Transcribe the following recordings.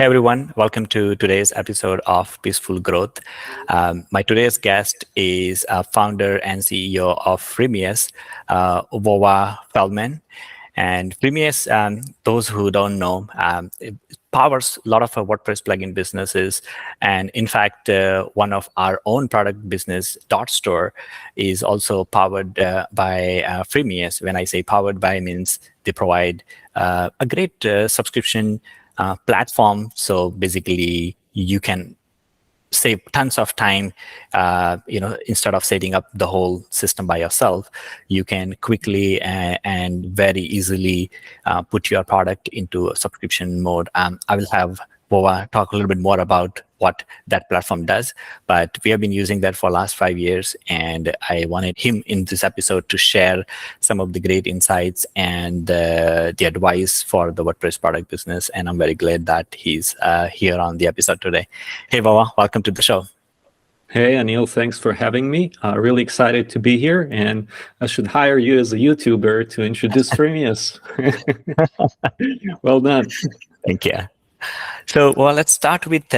Hey everyone, welcome to today's episode of Peaceful Growth. My today's guest is founder and CEO of Freemius, Vova Feldman. And Freemius, those who don't know, it powers a lot of WordPress plugin businesses. And in fact, one of our own product business, Dot Store, is also powered by Freemius. When I say powered by, means they provide a great subscription platform. So basically, you can save tons of time. Instead of setting up the whole system by yourself, you can quickly and very easily put your product into a subscription mode. I will have Vova talk a little bit more about what that platform does, but we have been using that for the last 5 years, and I wanted him in this episode to share some of the great insights and the advice for the WordPress product business, and I'm very glad that he's here on the episode today. Hey Vova, welcome to the show. Hey, Anil, thanks for having me. Really excited to be here, and I should hire you as a YouTuber to introduce Freemius. Well done. Thank you. So, well, let's start with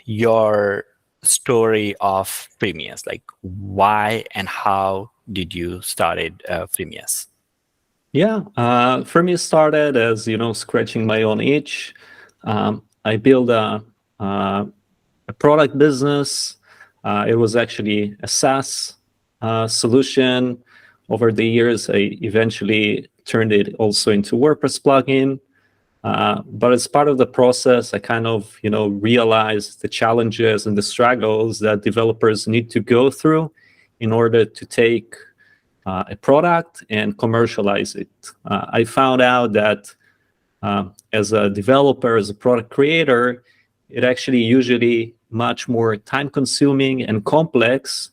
your story of Freemius. Like, why and how did you started Freemius? Yeah, Freemius started as, scratching my own itch. I built a product business. It was actually a SaaS solution. Over the years, I eventually turned it also into WordPress plugin. But as part of the process, I kind of, realized the challenges and the struggles that developers need to go through in order to take a product and commercialize it. I found out that as a developer, as a product creator, it actually usually much more time-consuming and complex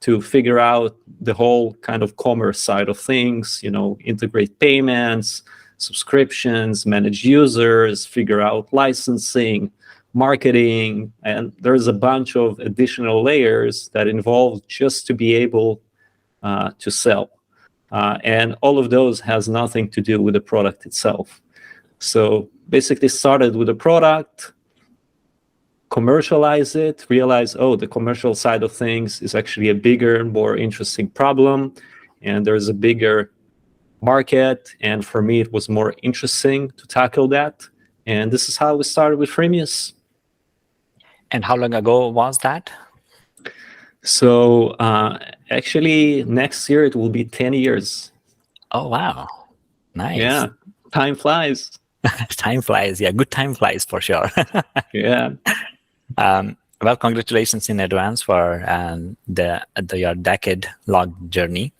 to figure out the whole kind of commerce side of things, integrate payments, subscriptions, manage users, figure out licensing, marketing, and there's a bunch of additional layers that involve just to be able to sell. And all of those has nothing to do with the product itself. So basically started with a product, commercialize it, realize, the commercial side of things is actually a bigger, more interesting problem, and there's a bigger market, and for me it was more interesting to tackle that, and this is how we started with Freemius. And how long ago was that? So actually next year it will be 10 years. Oh wow, nice. Yeah, time flies. Time flies. Yeah, good time flies for sure. Yeah. Well, congratulations in advance for your decade-long journey.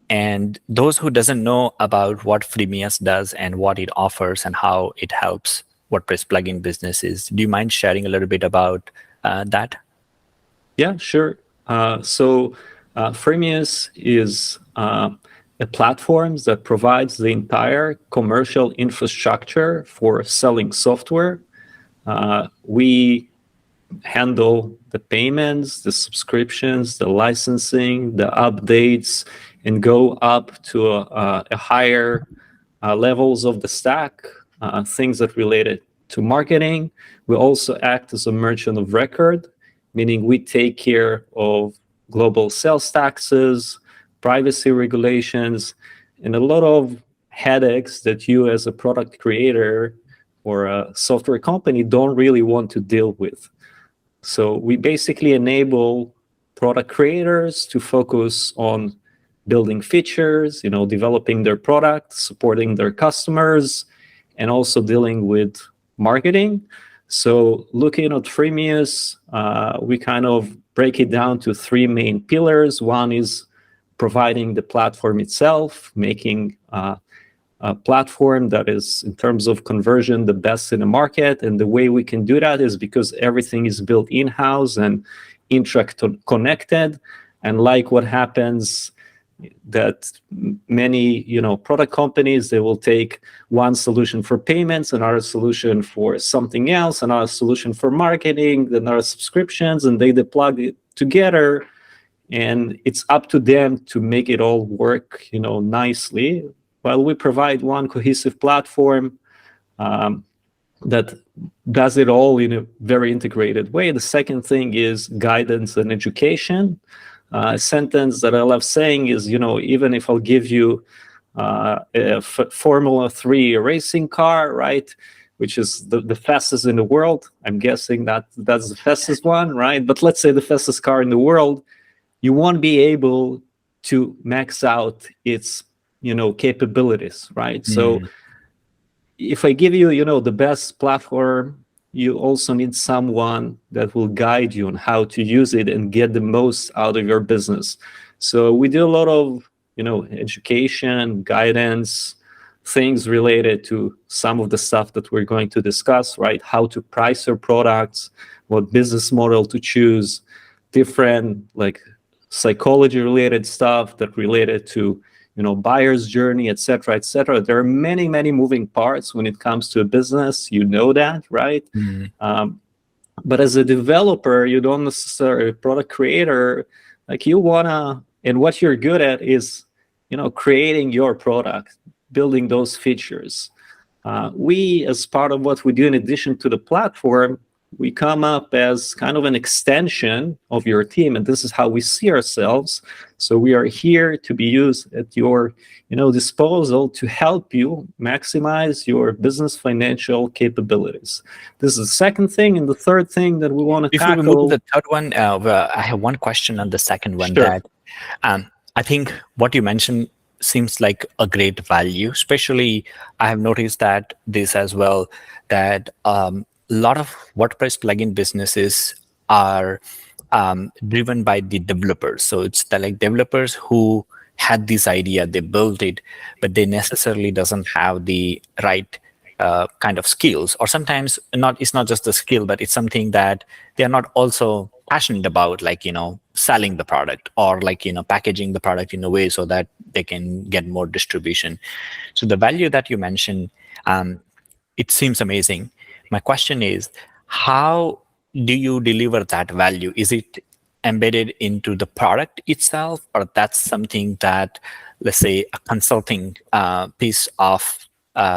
And those who doesn't know about what Freemius does and what it offers and how it helps WordPress plugin businesses, do you mind sharing a little bit about that? Yeah, sure. So Freemius is a platform that provides the entire commercial infrastructure for selling software. We handle the payments, the subscriptions, the licensing, the updates, and go up to a higher levels of the stack, things that related to marketing. We also act as a merchant of record, meaning we take care of global sales taxes, privacy regulations, and a lot of headaches that you as a product creator or a software company don't really want to deal with. So we basically enable product creators to focus on building features, developing their product, supporting their customers, and also dealing with marketing. So looking at Freemius, we kind of break it down to three main pillars. One is providing the platform itself, making a platform that is, in terms of conversion, the best in the market. And the way we can do that is because everything is built in-house and connected. And like what happens that many product companies, they will take one solution for payments, another solution for something else, another solution for marketing, another subscriptions, and they plug it together, and it's up to them to make it all work nicely, while we provide one cohesive platform that does it all in a very integrated way. The second thing is guidance and education. A sentence that I love saying is, even if I'll give you a Formula 3 racing car, right, which is the fastest in the world. I'm guessing that's the fastest one, right? But let's say the fastest car in the world, you won't be able to max out its, capabilities, right? So if I give you, the best platform, you also need someone that will guide you on how to use it and get the most out of your business. So we do a lot of, education, guidance, things related to some of the stuff that we're going to discuss, right? How to price your products, what business model to choose, different like psychology related stuff that related to buyer's journey, etc., etc. There are many, many moving parts when it comes to a business. You know that, right? But as a developer, you don't necessarily, product creator, like you wanna, and what you're good at is, creating your product, building those features. We, as part of what we do, in addition to the platform, we come up as kind of an extension of your team, and this is how we see ourselves. So we are here to be used at your, disposal to help you maximize your business financial capabilities. This is the second thing, and the third thing that we want to Before we tackle. move to the third one, I have one question on the second one. Sure. That I think what you mentioned seems like a great value. Especially, I have noticed that this as well, that a lot of WordPress plugin businesses are driven by the developers. So it's the like developers who had this idea, they built it, but they necessarily doesn't have the right kind of skills, or sometimes not. It's not just the skill, but it's something that they are not also passionate about, like selling the product, or like packaging the product in a way so that they can get more distribution. So the value that you mentioned, it seems amazing. My question is, how do you deliver that value? Is it embedded into the product itself, or that's something that, let's say, a consulting piece of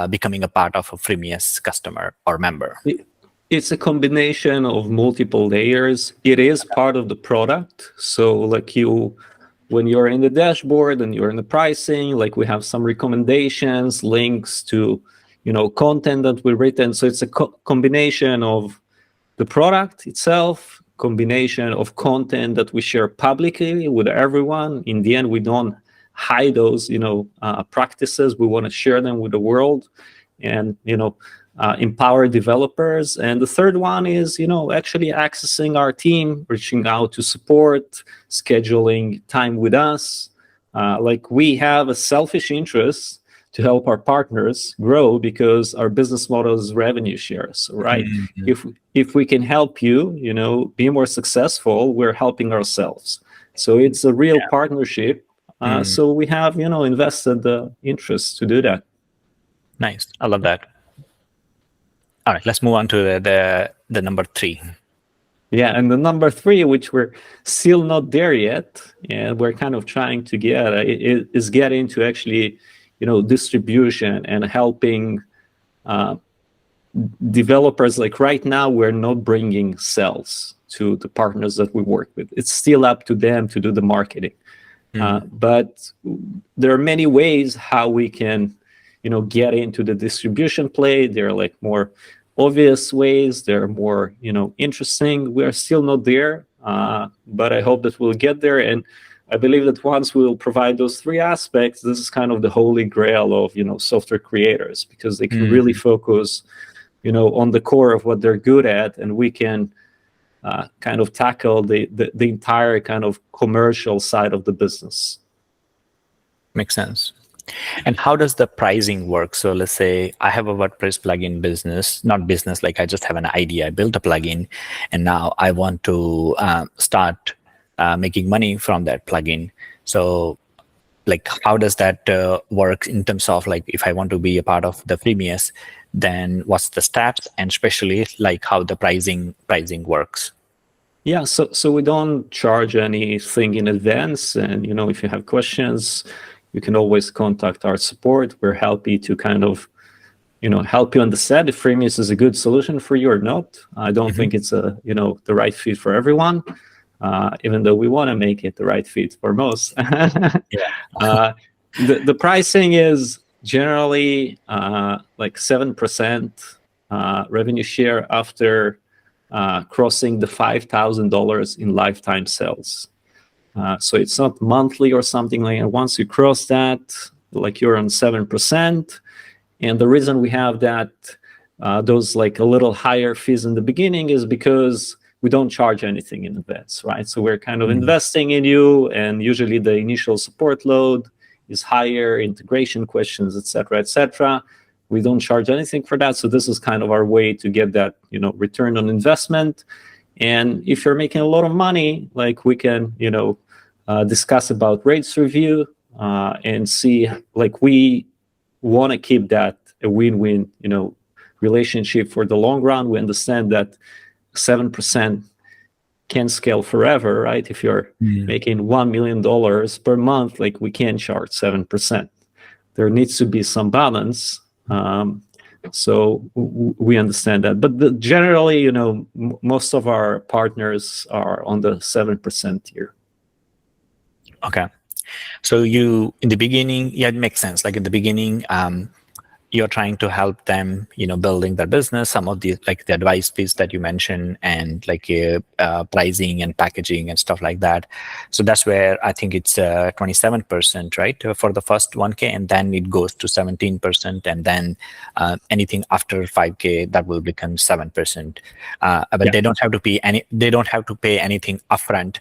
becoming a part of a Freemius customer or member? It's a combination of multiple layers. It is part of the product. So like when you're in the dashboard and you're in the pricing, like we have some recommendations, links to, content that we've written. So it's a combination of the product itself, combination of content that we share publicly with everyone. In the end, we don't hide those, practices. We want to share them with the world, and, empower developers. And the third one is, actually accessing our team, reaching out to support, scheduling time with us. Like we have a selfish interest to help our partners grow because our business model is revenue shares, right? If we can help you, be more successful, we're helping ourselves. So it's a real partnership. So we have, invested the interest to do that. Nice. I love that. All right, let's move on to the number 3. Yeah, and the number 3, which we're still not there yet, and we're kind of trying to get, is getting to actually, distribution and helping developers. Like right now, we're not bringing sales to the partners that we work with. It's still up to them to do the marketing. But there are many ways how we can, get into the distribution play. There are like more obvious ways. They're more, interesting. We are still not there, but I hope that we'll get there. And I believe that once we'll provide those 3 aspects, this is kind of the holy grail of, software creators, because they can really focus, on the core of what they're good at, and we can kind of tackle the entire kind of commercial side of the business. Makes sense. And how does the pricing work? So let's say I have a WordPress plugin business, not business, like I just have an idea. I built a plugin, and now I want to start making money from that plugin. So like, how does that work in terms of like, if I want to be a part of the Freemius, then what's the steps, and especially like how the pricing works? Yeah, so we don't charge anything in advance, and if you have questions, you can always contact our support. We're happy to kind of help you understand if Freemius is a good solution for you or not. I don't think it's the right fit for everyone, even though we want to make it the right fit for most. The pricing is generally like 7% revenue share after crossing the $5,000 in lifetime sales. So it's not monthly or something like that. Once you cross that, like you're on 7%. And the reason we have that, those like a little higher fees in the beginning is because we don't charge anything in advance, right? So we're kind of investing in you, and usually the initial support load is higher, integration questions, et cetera. We don't charge anything for that. So this is kind of our way to get that, return on investment. And if you're making a lot of money, like we can, discuss about rates review and see, like we want to keep that a win-win, relationship for the long run. We understand that 7% can scale forever, right? If you're making $1 million per month, like we can't charge 7%. There needs to be some balance. So we understand that. But generally, most of our partners are on the 7% tier. Okay. So in the beginning, it makes sense. Like in the beginning, you're trying to help them, building their business, some of the like the advice piece that you mentioned, and like pricing and packaging and stuff like that. So that's where I think it's 27%, right, for the first 1K, and then it goes to 17%, and then anything after 5K that will become 7%. But they don't have to pay anything upfront.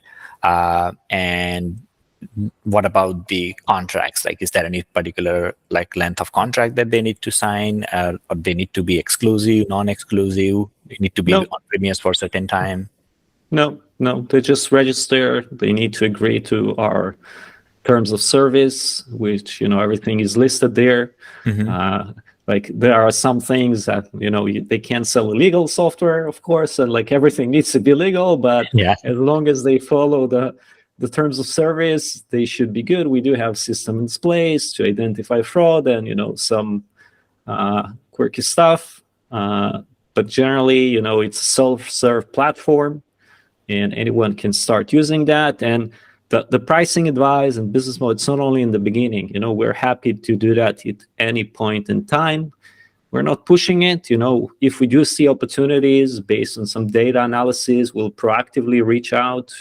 And what about the contracts? Like, is there any particular like length of contract that they need to sign, or they need to be exclusive, non-exclusive? They need to be on Freemius for a certain time? No. They just register. They need to agree to our terms of service, which everything is listed there. Like there are some things that they can't sell illegal software, of course, and like everything needs to be legal. But as long as they follow the terms of service, they should be good. We do have systems in place to identify fraud and some quirky stuff. But generally, it's a self-serve platform, and anyone can start using that. And the pricing advice and business model, it's not only in the beginning. We're happy to do that at any point in time. We're not pushing it. If we do see opportunities based on some data analysis, we'll proactively reach out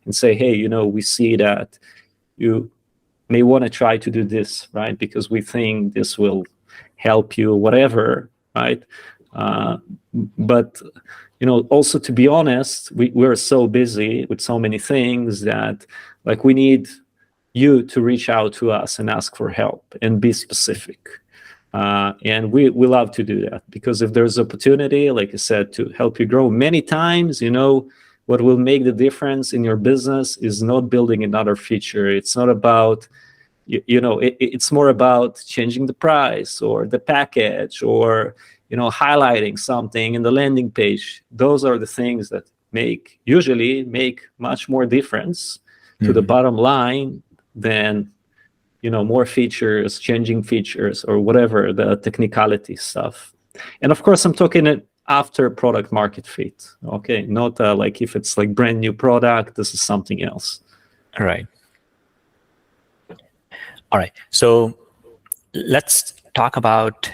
and say, hey, we see that you may want to try to do this, right? Because we think this will help you, whatever, right? But also to be honest, we're so busy with so many things that like we need you to reach out to us and ask for help and be specific. And we love to do that, because if there's opportunity, like I said, to help you grow many times, what will make the difference in your business is not building another feature. It's not about, it's more about changing the price or the package or, highlighting something in the landing page. Those are the things that usually make much more difference to the bottom line than, more features, changing features, or whatever, the technicality stuff. And of course, I'm talking after product market fit. Okay, not like if it's like brand new product, this is something else. All right. So let's talk about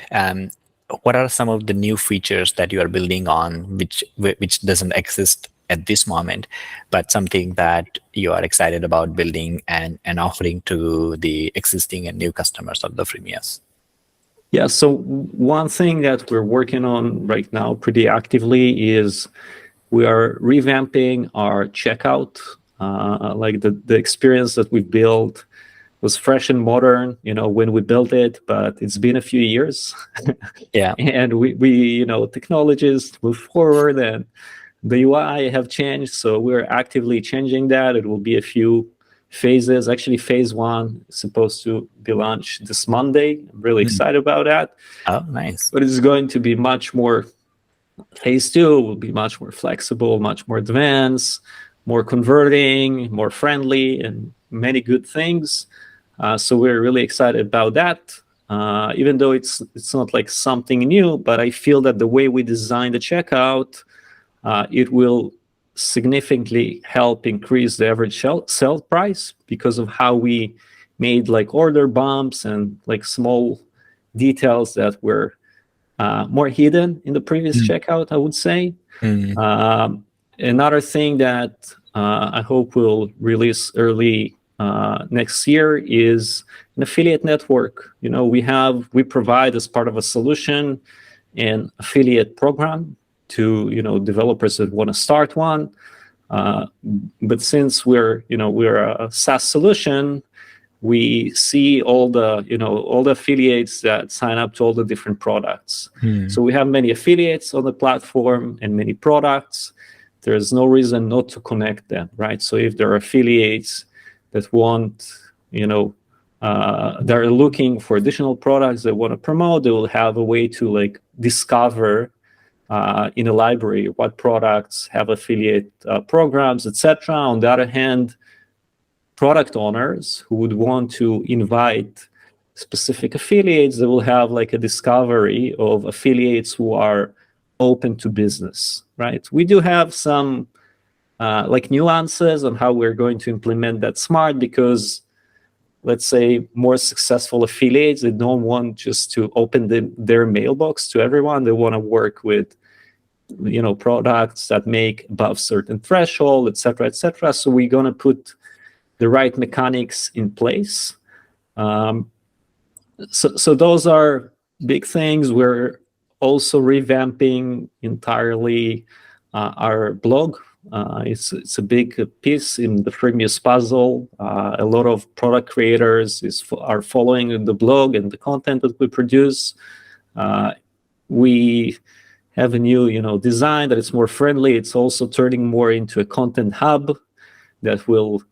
what are some of the new features that you are building on, which doesn't exist at this moment, but something that you are excited about building and offering to the existing and new customers of the Freemius. Yeah, so one thing that we're working on right now pretty actively is we are revamping our checkout. Like the experience that we built was fresh and modern, when we built it, but it's been a few years. And we technologies move forward and the UI have changed. So we're actively changing that. It will be a few phases. Actually, phase 1 is supposed to be launched this Monday. I'm really excited about that. Oh, nice. But it's going to be much more. Phase 2 will be much more flexible, much more advanced, more converting, more friendly, and many good things. So we're really excited about that. even though it's not like something new, but I feel that the way we design the checkout, it will significantly help increase the average sell price because of how we made like order bumps and like small details that were more hidden in the previous checkout, I would say. Another thing that I hope we'll release early next year is an affiliate network. We provide as part of a solution an affiliate program to developers that want to start one. But since we're a SaaS solution, we see all the affiliates that sign up to all the different products. So we have many affiliates on the platform and many products. There's no reason not to connect them, right? So if there are affiliates that want, they're looking for additional products they want to promote, they will have a way to like discover in a library what products have affiliate programs, etc. On the other hand, product owners who would want to invite specific affiliates, they will have like a discovery of affiliates who are open to business, right? We do have some like nuances on how we're going to implement that smart, because let's say more successful affiliates, they don't want just to open their mailbox to everyone. They want to work with products that make above certain threshold, etc., etc. So we're going to put the right mechanics in place. So those are big things. We're also revamping entirely our blog. It's a big piece in the Freemius puzzle. A lot of product creators are following the blog and the content that we produce. We have a new design that is more friendly. It's also turning more into a content hub that will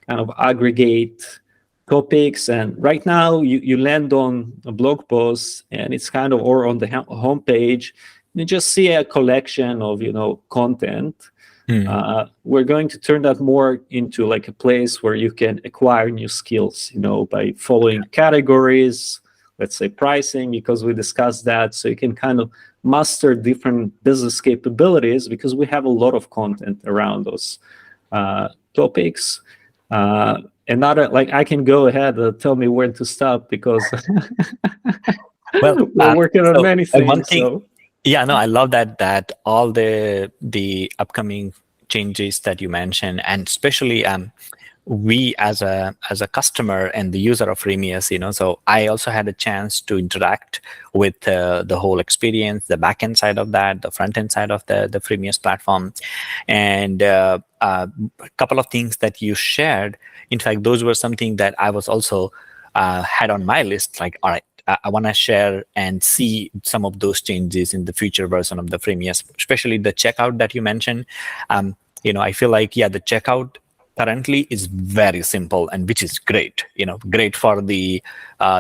kind of aggregate topics. And right now you land on a blog post and it's kind of, or on the homepage, you just see a collection of content. We're going to turn that more into like a place where you can acquire new skills, by following categories, let's say pricing, because we discussed that. So you can kind of master different business capabilities because we have a lot of content around those topics. Another, like, I can go ahead and tell me when to stop because Well, we're working on many things. One thing, yeah, no, I love that all the upcoming changes that you mentioned, and especially we as a customer and the user of Freemius, so I also had a chance to interact with the whole experience, the backend side of that, the front end side of the Freemius platform, and a couple of things that you shared. In fact, those were something that I was also had on my list. Like, all right, I want to share and see some of those changes in the future version of the Freemius, especially the checkout that you mentioned. I feel like, the checkout currently is very simple, and which is great, great for the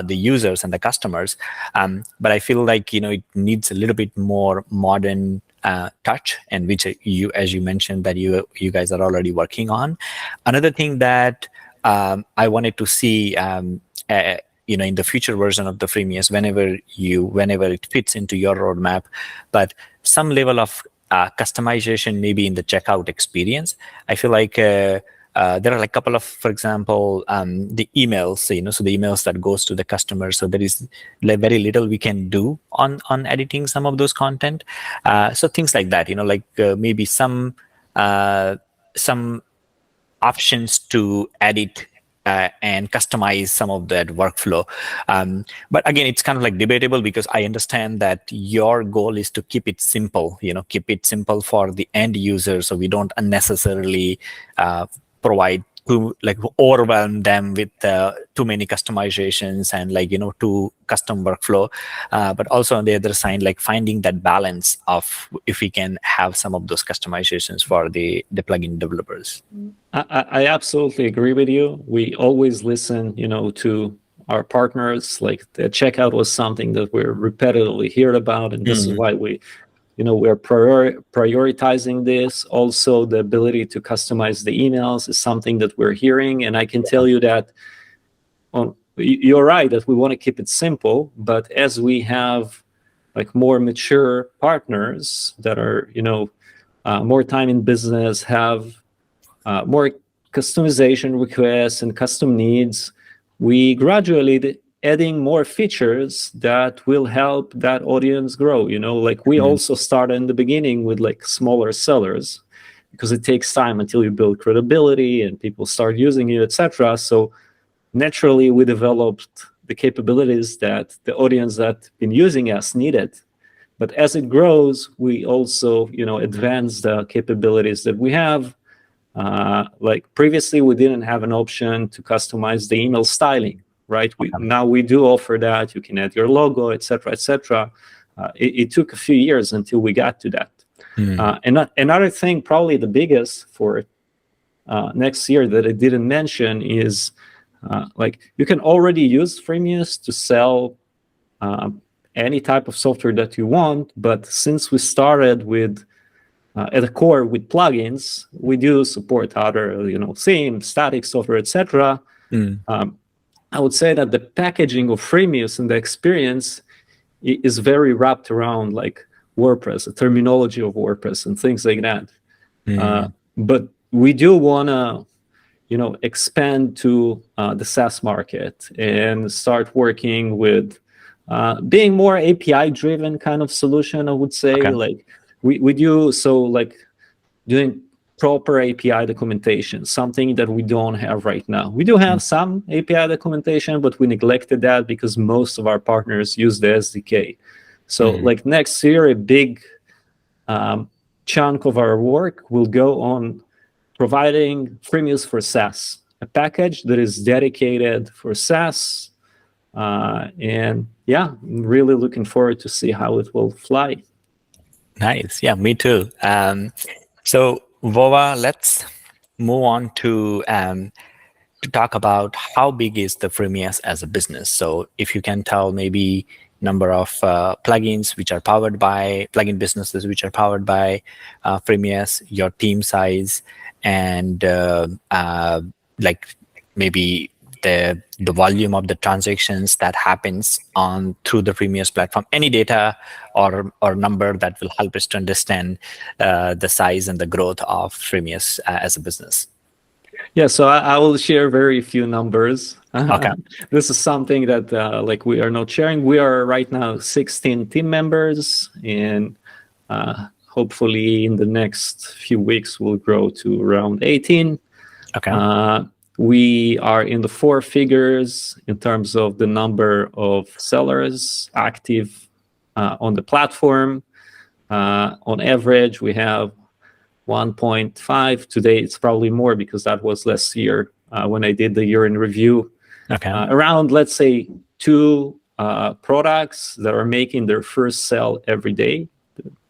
users and the customers. But I feel like, it needs a little bit more modern touch, and which as you mentioned, that you guys are already working on. Another thing that I wanted to see, in the future version of the Freemius, whenever it fits into your roadmap, but some level of customization maybe in the checkout experience. I feel like there are like a couple of, for example, the emails, so the emails that goes to the customer. So there is very little we can do on editing some of those content. So things like that, maybe some options to edit and customize some of that workflow. But again, it's kind of like debatable, because I understand that your goal is to keep it simple, keep it simple for the end user, so we don't unnecessarily provide to overwhelm them with too many customizations and too custom workflow. But also on the other side, finding that balance of if we can have some of those customizations for the plugin developers. I absolutely agree with you. We always listen, to our partners. Like, the checkout was something that we're repetitively heard about, and this is why we're prioritizing this. Also, the ability to customize the emails is something that we're hearing, and I can tell you that you're right that we want to keep it simple, but as we have like more mature partners that are, more time in business, have more customization requests and custom needs, we gradually adding more features that will help that audience grow. Like we also started in the beginning with like smaller sellers, because it takes time until you build credibility and people start using you, etc. So naturally, we developed the capabilities that the audience that been using us needed. But as it grows, we also, advance the capabilities that we have. Like previously, we didn't have an option to customize the email styling, right? Now we do offer that. You can add your logo, etc., etc. It took a few years until we got to that. And another thing, probably the biggest for next year that I didn't mention is like you can already use Freemius to sell any type of software that you want. But since we started with at the core with plugins, we do support other themes, static software, etc. I would say that the packaging of Freemius and the experience is very wrapped around like WordPress, the terminology of WordPress and things like that. But we do want to expand to the SaaS market and start working with being more API driven kind of solution, I would say. Like we do, so like doing proper API documentation, something that we don't have right now. We do have some API documentation, but we neglected that because most of our partners use the SDK. So like next year, a big chunk of our work will go on providing Freemius for SaaS, a package that is dedicated for SaaS. And yeah, I'm really looking forward to see how it will fly. Nice. Yeah, me too. So Vova, let's move on to talk about how big is the Freemius as a business. So if you can tell maybe number of plugins which are powered by plugin businesses which are powered by Freemius, your team size, and like maybe the volume of the transactions that happens on through the Freemius platform, any data or number that will help us to understand the size and the growth of Freemius as a business. Yeah, so I will share very few numbers. Okay. This is something that like we are not sharing. We are right now 16 team members, and hopefully in the next few weeks we'll grow to around 18. Okay. We are in the 4 figures in terms of the number of sellers active on the platform. On average, we have 1.5. Today, it's probably more because that was last year when I did the year in review. Okay. Around, let's say, 2 products that are making their first sale every day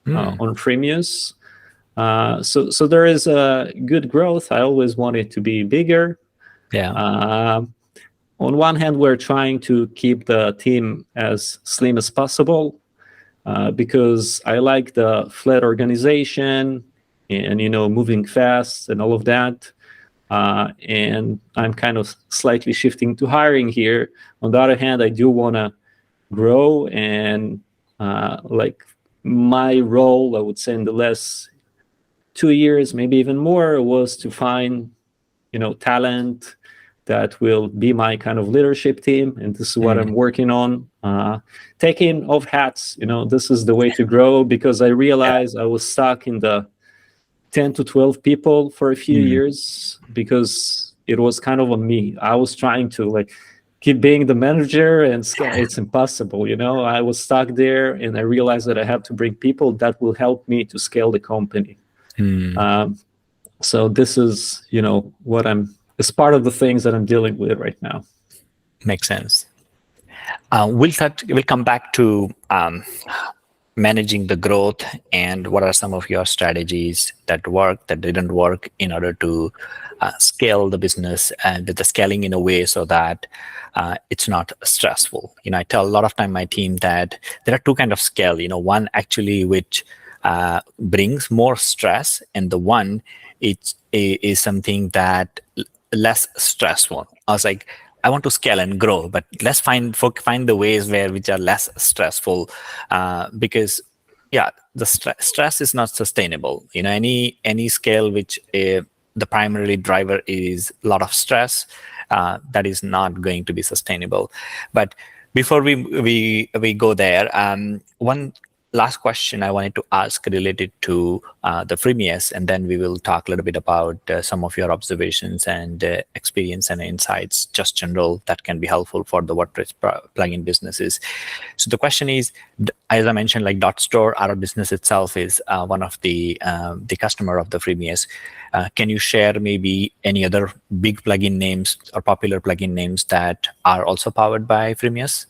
on Freemius. So there is a good growth. I always want it to be bigger. Yeah. On one hand, we're trying to keep the team as slim as possible because I like the flat organization and moving fast and all of that. And I'm kind of slightly shifting to hiring here. On the other hand, I do want to grow, and like my role, I would say, in the last 2 years, maybe even more, was to find talent that will be my kind of leadership team, and this is what I'm working on. Taking off hats, this is the way to grow, because I realized I was stuck in the 10 to 12 people for a few years because it was kind of on me. I was trying to like keep being the manager, and it's impossible. I was stuck there, and I realized that I have to bring people that will help me to scale the company. So this is, what it's part of the things that I'm dealing with right now. Makes sense. We'll come back to managing the growth and what are some of your strategies that work, that didn't work, in order to scale the business and the scaling in a way so that it's not stressful. I tell a lot of time my team that there are 2 kinds of scale. One actually which brings more stress, and the one is something that less stressful. I was like, I want to scale and grow, but let's find the ways which are less stressful, because the stress is not sustainable. Any scale which the primary driver is a lot of stress, that is not going to be sustainable. But before we go there, one last question I wanted to ask related to the Freemius, and then we will talk a little bit about some of your observations and experience and insights, just general, that can be helpful for the WordPress plugin businesses. So the question is, as I mentioned, like .store, our business itself is one of the customer of the Freemius. Can you share maybe any other big plugin names or popular plugin names that are also powered by Freemius?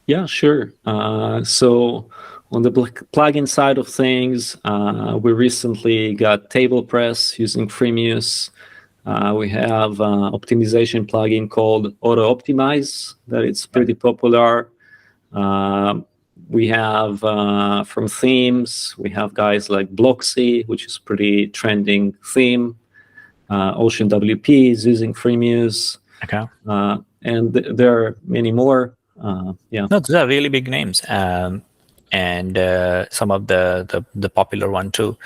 Yeah, sure. So on the plugin side of things, we recently got TablePress using Freemius. We have an optimization plugin called Auto Optimize that it's pretty popular. We have from themes, we have guys like Blocksy, which is pretty trending theme. Ocean WP is using Freemius. Okay. And there are many more. No, those are really big names, and some of the popular one too.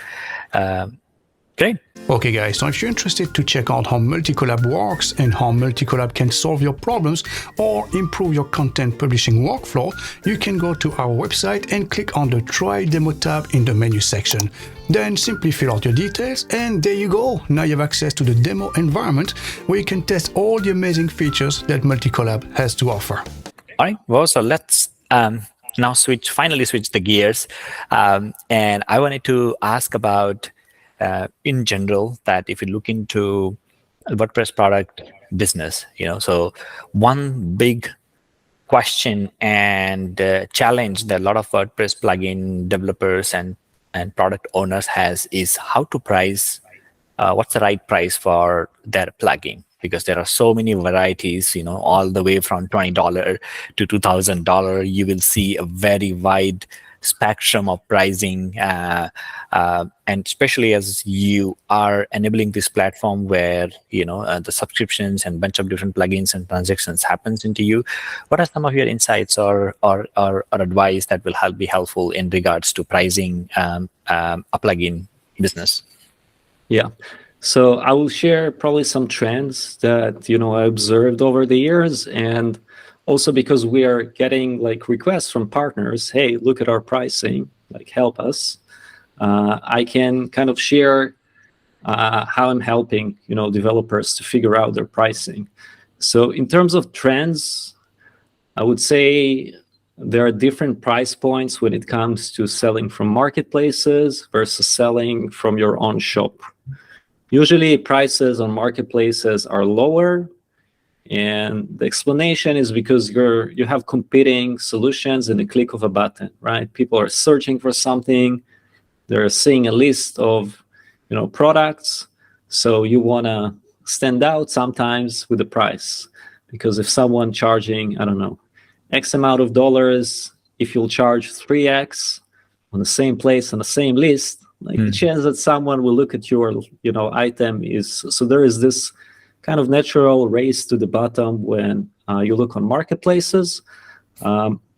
Great. Okay guys, so if you're interested to check out how Multicollab works and how Multicollab can solve your problems or improve your content publishing workflow, you can go to our website and click on the Try Demo tab in the menu section. Then simply fill out your details and there you go. Now you have access to the demo environment where you can test all the amazing features that Multicollab has to offer. All right, well, so let's now finally switch the gears. And I wanted to ask about, in general, that if you look into a WordPress product business, so one big question and challenge that a lot of WordPress plugin developers and product owners has is how to price, what's the right price for their plugin. Because there are so many varieties, all the way from $20 to $2,000. You will see a very wide spectrum of pricing, and especially as you are enabling this platform where the subscriptions and bunch of different plugins and transactions happens into you. What are some of your insights or advice that will be helpful in regards to pricing a plugin business? Yeah. So I will share probably some trends that I observed over the years, and also because we are getting requests from partners, hey, look at our pricing, help us. I can kind of share how I'm helping developers to figure out their pricing. So in terms of trends, I would say there are different price points when it comes to selling from marketplaces versus selling from your own shop. Usually prices on marketplaces are lower, and the explanation is because you have competing solutions in the click of a button, right? People are searching for something, they're seeing a list of products, so you want to stand out sometimes with the price, because if someone charging, I don't know, X amount of dollars, if you'll charge 3X on the same place on the same list, the chance that someone will look at your item is, so there is this kind of natural race to the bottom when you look on marketplaces.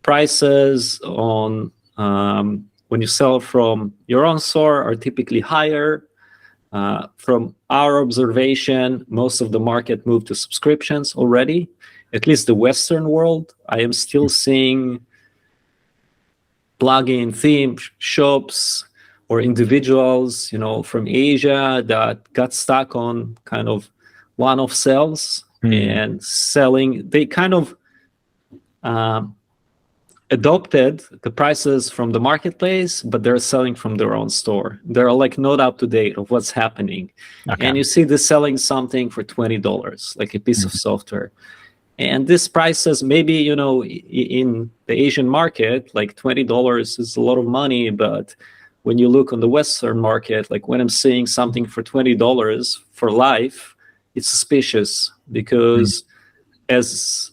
Prices on when you sell from your own store are typically higher. From our observation, most of the market moved to subscriptions already, at least the Western world. I am still seeing plugin theme shops or individuals, from Asia that got stuck on kind of one-off sales and selling. They kind of adopted the prices from the marketplace, but they're selling from their own store. They're not up to date of what's happening. Okay. And you see this selling something for $20, like a piece of software. And this prices, maybe, in the Asian market, $20 is a lot of money, but when you look on the Western market, when I'm seeing something for $20 for life, it's suspicious, because as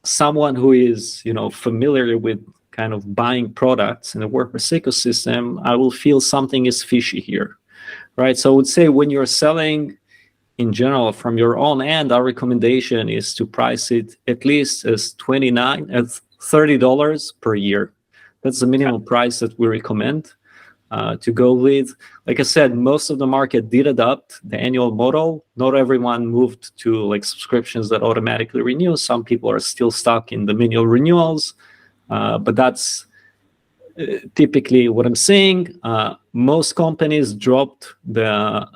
someone who is, familiar with kind of buying products in the WordPress ecosystem, I will feel something is fishy here, right? So I would say when you're selling in general, from your own end, our recommendation is to price it at least as $30 per year. That's the minimum price that we recommend to go with. Like I said, most of the market did adopt the annual model. Not everyone moved to like subscriptions that automatically renew. Some people are still stuck in the manual renewals, but that's typically what I'm seeing. Most companies dropped the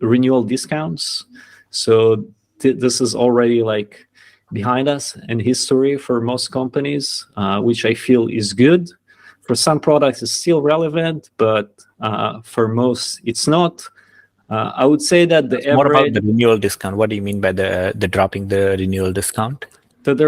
renewal discounts, so this is already like behind us and history for most companies, which I feel is good. For some products, it's still relevant, but for most, it's not. I would say that the More about average. the renewal discount. What do you mean by the dropping the renewal discount? That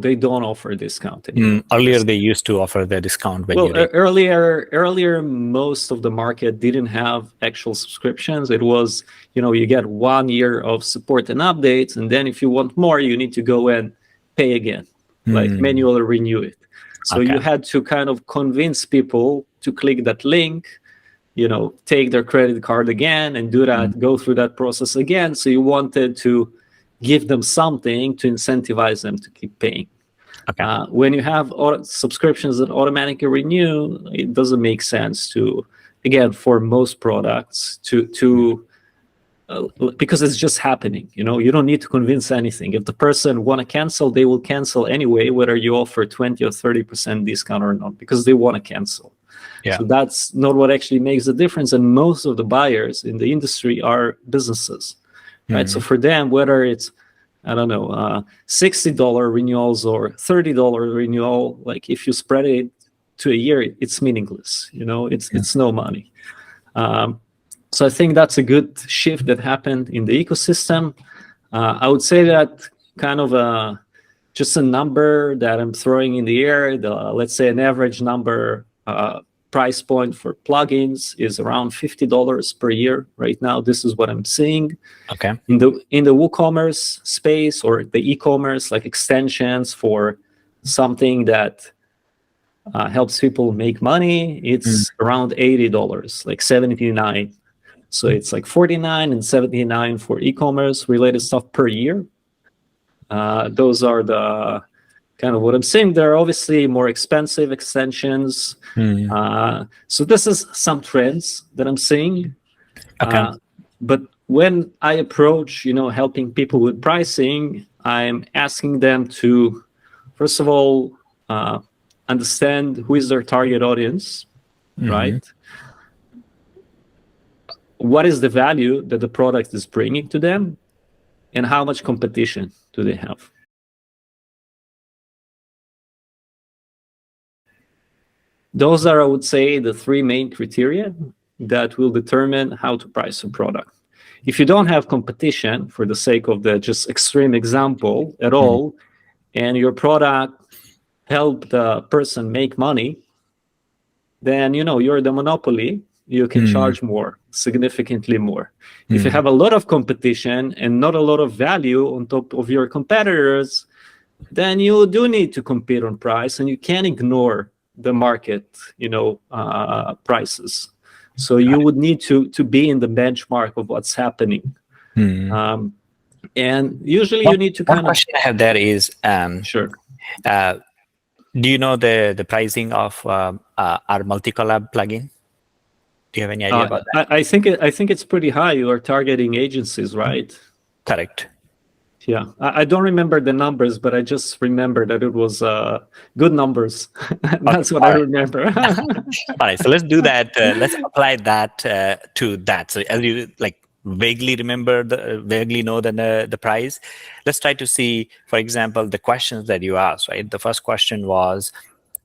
they don't offer discount anymore. Earlier, they used to offer the discount when you earlier, most of the market didn't have actual subscriptions. It was, you get 1 year of support and updates, and then if you want more, you need to go and pay again, like manually renew it. So you had to kind of convince people to click that link, take their credit card again and do that, go through that process again. So you wanted to give them something to incentivize them to keep paying. When you have subscriptions that automatically renew, it doesn't make sense to, again, for most products, because it's just happening. You don't need to convince anything. If the person want to cancel, they will cancel anyway, whether you offer 20 or 30% discount or not, because they want to cancel. So that's not what actually makes the difference. And most of the buyers in the industry are businesses. Right, so for them, whether it's, I don't know, $60 renewals or $30 renewal, like if you spread it to a year, it's meaningless. It's no money. So I think that's a good shift that happened in the ecosystem. I would say that kind of just a number that I'm throwing in the air. Let's say an average number. Price point for plugins is around $50 per year right now. This is what I'm seeing. In the WooCommerce space or the e-commerce, like extensions for something that helps people make money, it's around $80, like $79. So it's like $49 and $79 for e-commerce related stuff per year. Those are the kind of what I'm saying. There are obviously more expensive extensions. So this is some trends that I'm seeing. But when I approach, helping people with pricing, I'm asking them to, first of all, understand who is their target audience, right? What is the value that the product is bringing to them, and how much competition do they have? Those are, I would say, the three main criteria that will determine how to price a product. If you don't have competition, for the sake of the just extreme example at all, and your product help the person make money, then you're the monopoly. You can charge more, significantly more. If you have a lot of competition and not a lot of value on top of your competitors, then you do need to compete on price, and you can't ignore the market, prices. So you would need to be in the benchmark of what's happening. And usually you need to one question I have there is, sure. Do you know the pricing of our Multicollab plugin? Do you have any idea about that? I think it's pretty high. You are targeting agencies, right? Correct. Yeah, I don't remember the numbers, but I just remember that it was good numbers. That's what I remember. All right, so let's do that. Let's apply that to that. So as you vaguely know the price, let's try to see, for example, the questions that you asked. Right, the first question was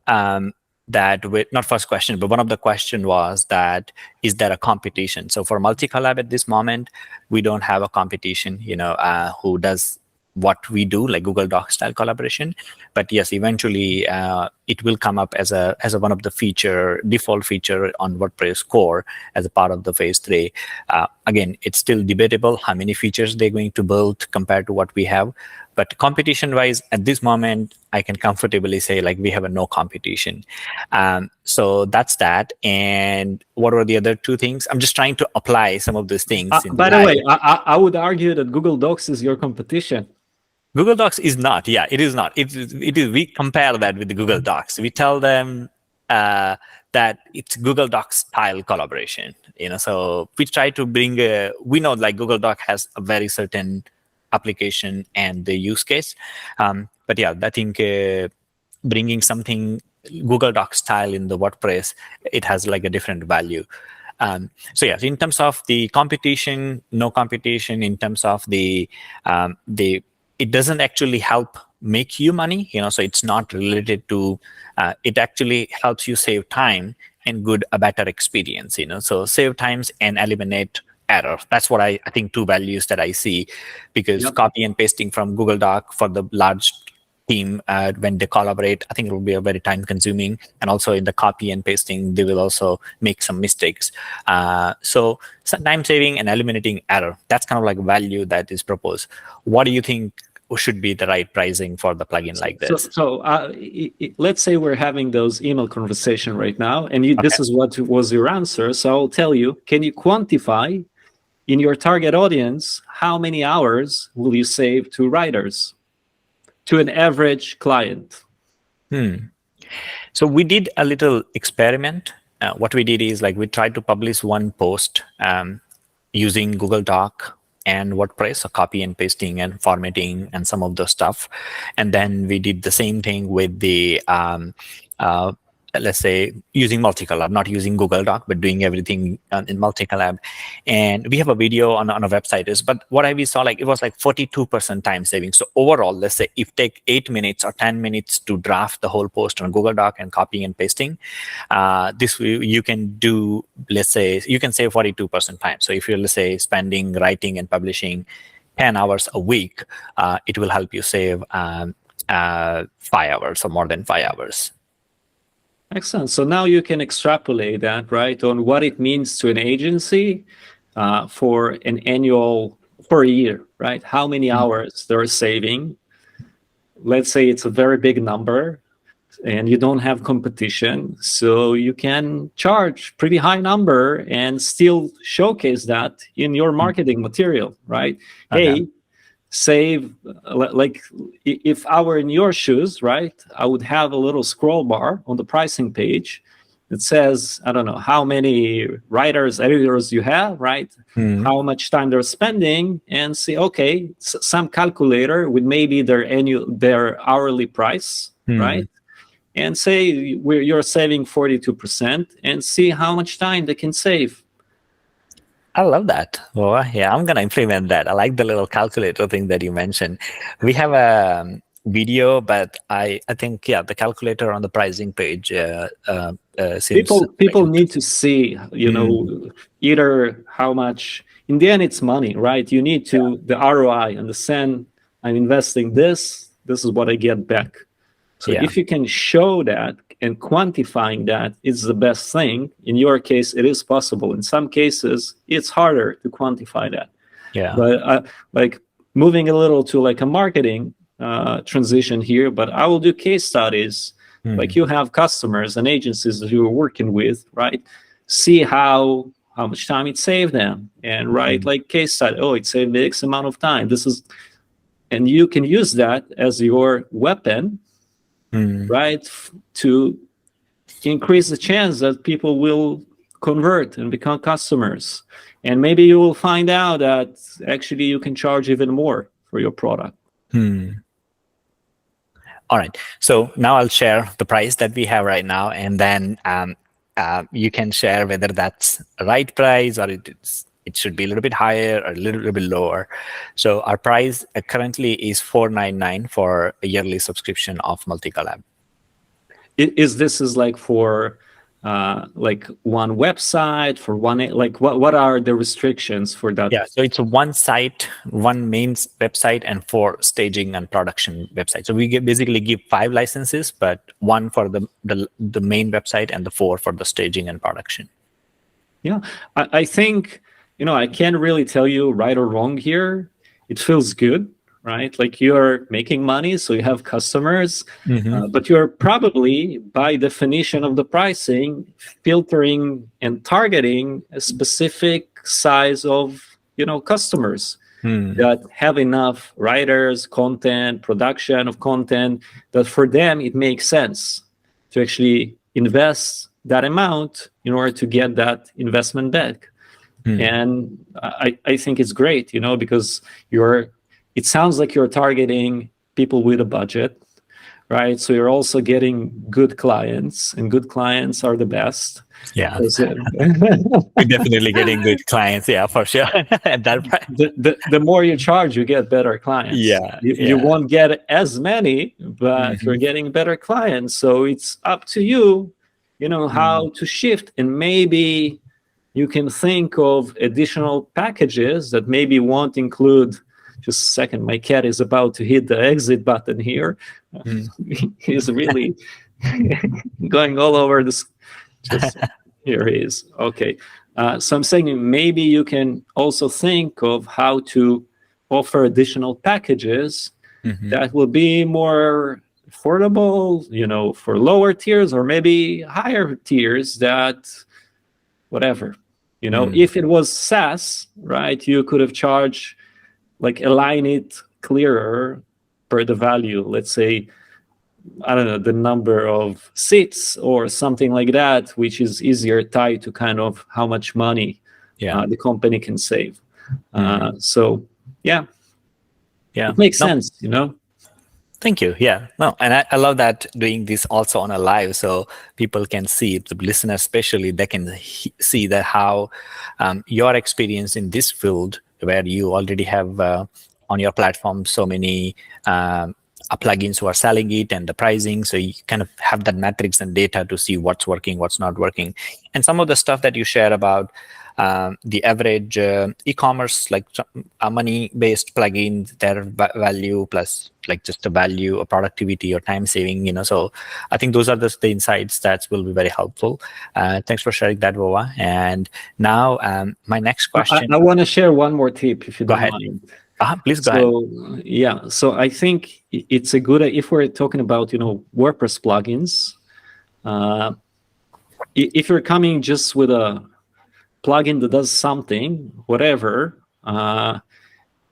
not first question, but one of the question was that is there a competition? So for Multicollab at this moment, we don't have a competition, who does what we do, like Google Docs style collaboration. But yes, eventually it will come up as a one of the default feature on WordPress core as a part of the phase 3. Again, it's still debatable how many features they're going to build compared to what we have. But competition-wise, at this moment, I can comfortably say like we have a no competition. So that's that. And what are the other two things? I'm just trying to apply some of these things. By the way, I would argue that Google Docs is your competition. Google Docs is not. Yeah, it is not. It is. We compare that with the Google Docs. We tell them that it's Google Docs style collaboration. So we try to bring. We know like Google Doc has a very certain application and the use case, but yeah, I think bringing something Google Doc style in the WordPress, it has like a different value. So yeah, in terms of the competition, no competition. In terms of the it doesn't actually help make you money, so it's not related to. It actually helps you save time and a better experience. So save times and eliminate error. That's what I think two values that I see, because copy and pasting from Google Doc for the large team when they collaborate, I think it will be a very time consuming, and also in the copy and pasting they will also make some mistakes. So time saving and eliminating error, that's kind of like value that is proposed. What do you think should be the right pricing for the plugin like this? So let's say we're having those email conversation right now, and this is what was your answer. So I'll tell you, can you quantify in your target audience how many hours will you save to writers, to an average client? So we did a little experiment. What we did is like we tried to publish one post using Google Doc and WordPress, so copy and pasting and formatting and some of the stuff. And then we did the same thing with the let's say using Multicollab, not using Google Doc, but doing everything in Multicollab. And we have a video on our website. But what we saw, like it was like 42% time saving. So overall, let's say if take 8 minutes or 10 minutes to draft the whole post on Google Doc and copying and pasting, this you can do, let's say you can save 42% time. So if you're, let's say, spending writing and publishing 10 hours a week, it will help you save 5 hours or more than 5 hours. Excellent. So now you can extrapolate that, right, on what it means to an agency for a year, right? How many hours they're saving. Let's say it's a very big number and you don't have competition. So you can charge pretty high number and still showcase that in your marketing material, right? Hey, save, like if I were in your shoes, right, I would have a little scroll bar on the pricing page that says, I don't know how many writers, editors you have, right, how much time they're spending, and see, okay, some calculator with maybe their hourly price, right, and say you're saving 42%, and see how much time they can save. I love that. Well, yeah, I'm going to implement that. I like the little calculator thing that you mentioned. We have a video, but I think, yeah, the calculator on the pricing page seems... People need to see, either how much... In the end, it's money, right? You need to, the ROI, understand, I'm investing this is what I get back. So if you can show that and quantifying that is the best thing, in your case, it is possible. In some cases, it's harder to quantify that. Yeah. But like moving a little to like a marketing transition here, but I will do case studies. Like you have customers and agencies that you're working with, right? See how much time it saved them, and write like case study. Oh, it saved X amount of time. And you can use that as your weapon, right, to increase the chance that people will convert and become customers. And maybe you will find out that actually you can charge even more for your product. All right. So now I'll share the price that we have right now, and then you can share whether that's the right price or it should be a little bit higher or a little bit lower. So our price currently is $499 for a yearly subscription of Multicollab. This is like for like one website for one, like what are the restrictions for that? Yeah, so it's one site, one main website, and 4 staging and production websites. So we basically give 5 licenses, but 1 for the main website and the 4 for the staging and production. Yeah, I think, I can't really tell you right or wrong here. It feels good, right? Like you're making money, so you have customers, but you're probably, by definition of the pricing, filtering and targeting a specific size of, customers that have enough writers, content, production of content, that for them it makes sense to actually invest that amount in order to get that investment back. And I think it's great, because it sounds like you're targeting people with a budget, right? So you're also getting good clients, and good clients are the best. Yeah, we're definitely getting good clients. Yeah, for sure. At that price. The more you charge, you get better clients. Yeah, you won't get as many, but you're getting better clients. So it's up to you, how to shift, and maybe you can think of additional packages that maybe won't include. Just a second, my cat is about to hit the exit button here. He's really going all over this. Just here he is. Okay. So I'm saying maybe you can also think of how to offer additional packages that will be more affordable, for lower tiers, or maybe higher tiers that whatever. If it was SaaS, right, you could have charged, like, align it clearer per the value. Let's say, I don't know, the number of seats or something like that, which is easier tied to kind of how much money the company can save. So, yeah, it makes sense, Thank you. Yeah, no, and I love that doing this also on a live, so people can see, the listeners especially, they can see that how your experience in this field, where you already have on your platform so many plugins who are selling it, and the pricing, so you kind of have that metrics and data to see what's working, what's not working. And some of the stuff that you share about the average e-commerce, like money-based plugins, their value plus like just the value or productivity or time saving, so I think those are the insights that will be very helpful. Thanks for sharing that, Vova. And now my next question. I want to share one more tip, if you don't mind. Please go ahead. Yeah, so I think it's a good, if we're talking about, WordPress plugins, if you're coming just with a plugin that does something, whatever,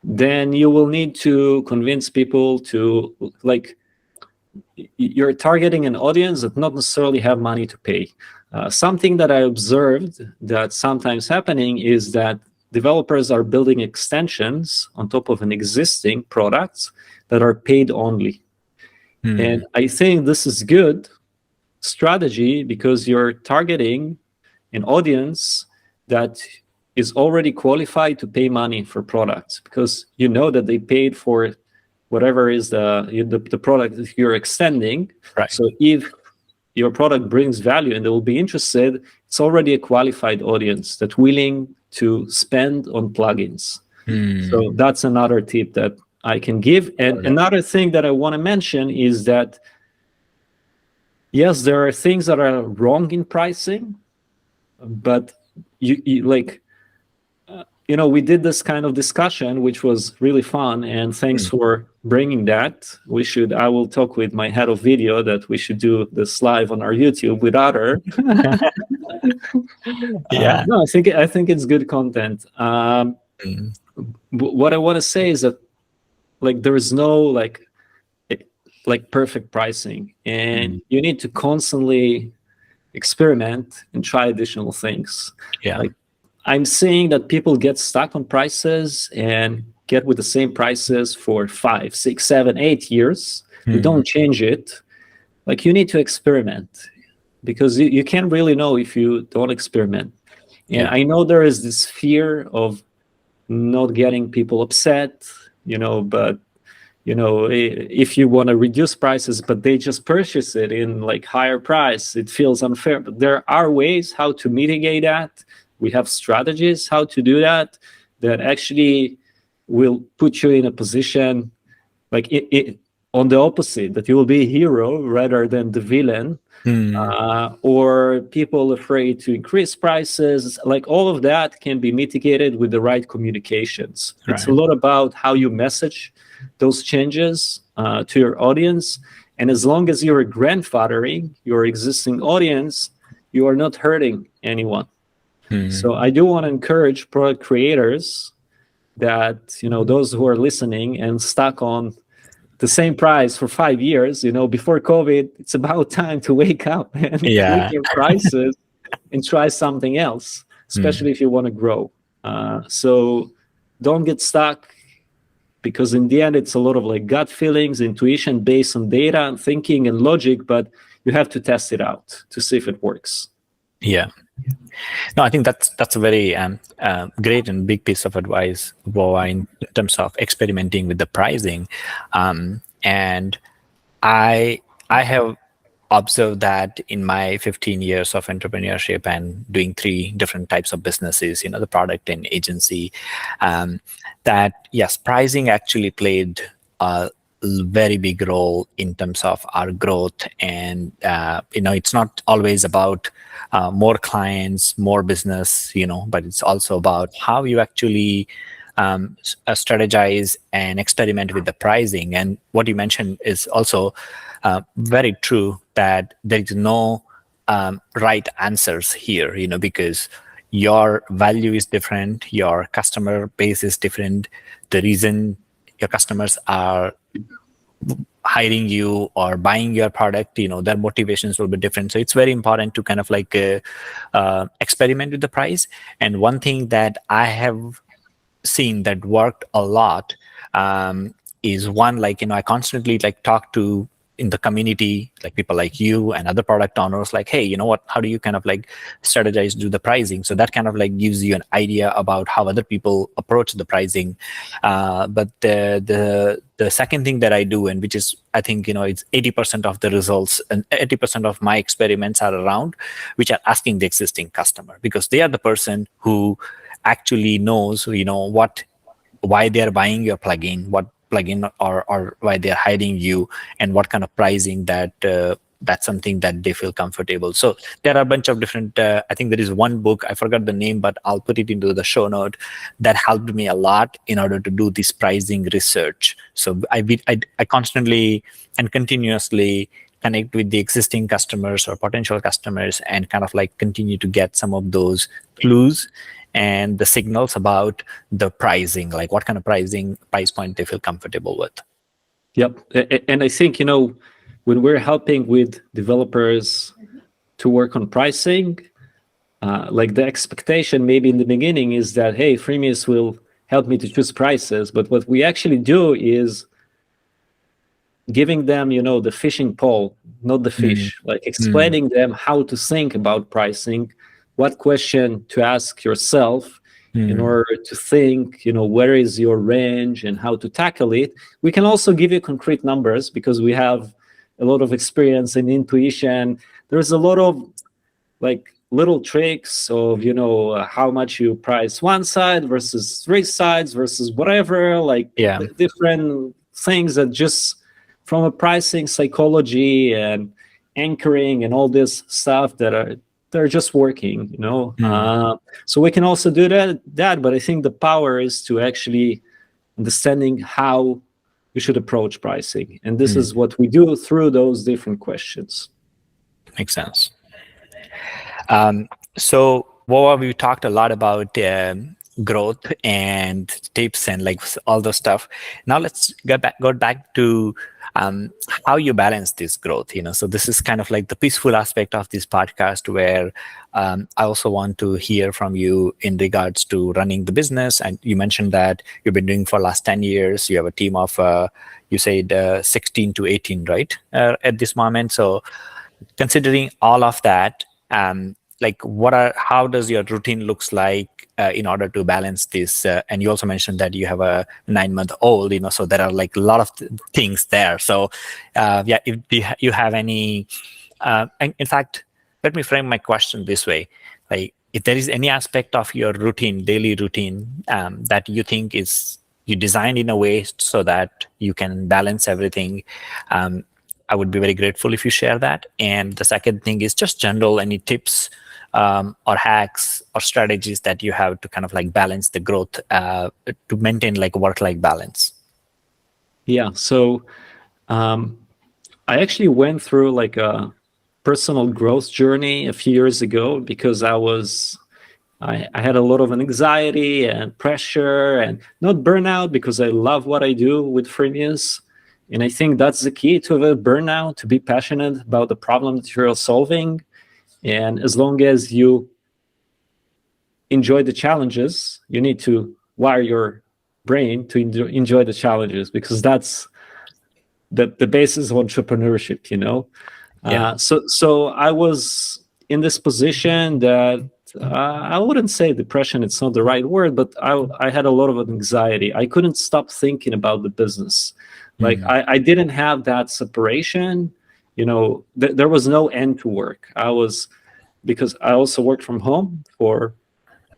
then you will need to convince people to, like, you're targeting an audience that not necessarily have money to pay. Something that I observed that sometimes happening is that developers are building extensions on top of an existing product that are paid only. And I think this is good strategy, because you're targeting an audience that is already qualified to pay money for products, because you know that they paid for whatever is the product that you're extending. Right. So if your product brings value and they will be interested, it's already a qualified audience that's willing to spend on plugins. So that's another tip that I can give. And another thing that I want to mention is that, yes, there are things that are wrong in pricing, but we did this kind of discussion, which was really fun, and thanks for bringing that. I will talk with my head of video that we should do this live on our YouTube with Otter. Yeah. No, I think it's good content. What I want to say is that, like, there is no like perfect pricing, and you need to constantly experiment and try additional things. Yeah. Like, I'm seeing that people get stuck on prices and get with the same prices for 5, 6, 7, 8 years. You don't change it. Like, you need to experiment, because you can't really know if you don't experiment. And I know there is this fear of not getting people upset, but if you want to reduce prices, but they just purchase it in like higher price, it feels unfair. But there are ways how to mitigate that. We have strategies how to do that actually will put you in a position like on the opposite, that you will be a hero rather than the villain. Or people afraid to increase prices. Like all of that can be mitigated with the right communications. Right. It's a lot about how you message those changes to your audience. And as long as you're grandfathering your existing audience, you are not hurting anyone. So I do want to encourage product creators that, those who are listening and stuck on the same price for 5 years, before COVID, it's about time to wake up and tweak your prices and try something else, especially if you want to grow. So don't get stuck, because in the end, it's a lot of like gut feelings, intuition based on data and thinking and logic, but you have to test it out to see if it works. Yeah. No, I think that's a very great and big piece of advice, Vova, in terms of experimenting with the pricing. And I have observed that in my 15 years of entrepreneurship and doing 3 different types of businesses, the product and agency, that yes, pricing actually played a very big role in terms of our growth. And it's not always about more clients, more business, but it's also about how you actually strategize and experiment with the pricing. And what you mentioned is also very true, that there is no right answers here, because your value is different, your customer base is different. The reason your customers are hiring you or buying your product, their motivations will be different. So it's very important to kind of like experiment with the price. And one thing that I have seen that worked a lot is one, like, I constantly like talk to in the community, like people like you and other product owners, like, hey, how do you kind of like strategize, do the pricing? So that kind of like gives you an idea about how other people approach the pricing. But the second thing that I do, and which is, I think, it's 80% of the results and 80% of my experiments are around, which are asking the existing customer, because they are the person who actually knows, why they're buying your plugin, what plugin or why they're hiring you, and what kind of pricing that's something that they feel comfortable. So there are a bunch of different, I think there is one book, I forgot the name, but I'll put it into the show note, that helped me a lot in order to do this pricing research. So I constantly and continuously connect with the existing customers or potential customers and kind of like continue to get some of those clues and the signals about the pricing, like what kind of price point they feel comfortable with. Yep. And I think, when we're helping with developers to work on pricing, like the expectation maybe in the beginning is that, hey, Freemius will help me to choose prices. But what we actually do is giving them, the fishing pole, not the fish, like explaining them how to think about pricing, what question to ask yourself in order to think, where is your range and how to tackle it. We can also give you concrete numbers because we have a lot of experience and intuition. There's a lot of like little tricks of, how much you price one side versus 3 sides versus whatever, like different things that just from a pricing psychology and anchoring and all this stuff they're just working, so we can also do that. But I think the power is to actually understanding how we should approach pricing. And this is what we do through those different questions. Makes sense. So Vova, we talked a lot about growth and tips and like all the stuff. Now let's go back to how you balance this growth. So this is kind of like the peaceful aspect of this podcast, where I also want to hear from you in regards to running the business. And you mentioned that you've been doing for the last 10 years. You have a team of you said 16 to 18, right, at this moment. So considering all of that, like how does your routine looks like in order to balance this? And you also mentioned that you have a 9-month-old, so there are like a lot of things there. So yeah, if you have any, and in fact, let me frame my question this way: like, if there is any aspect of your routine, daily routine, that you think is you designed in a way so that you can balance everything, I would be very grateful if you share that. And the second thing is just general, any tips or hacks or strategies that you have to kind of like balance the growth, to maintain like work-life balance. Yeah. So I actually went through like a personal growth journey a few years ago because I had a lot of anxiety and pressure, and not burnout, because I love what I do with Freemius. And I think that's the key to avoid burnout, to be passionate about the problem that you're solving. And as long as you enjoy the challenges, you need to wire your brain to enjoy the challenges, because that's the basis of entrepreneurship, Yeah. So I was in this position that I wouldn't say depression, it's not the right word, but I had a lot of anxiety. I couldn't stop thinking about the business. Like I didn't have that separation. There was no end to work. Because I also worked from home for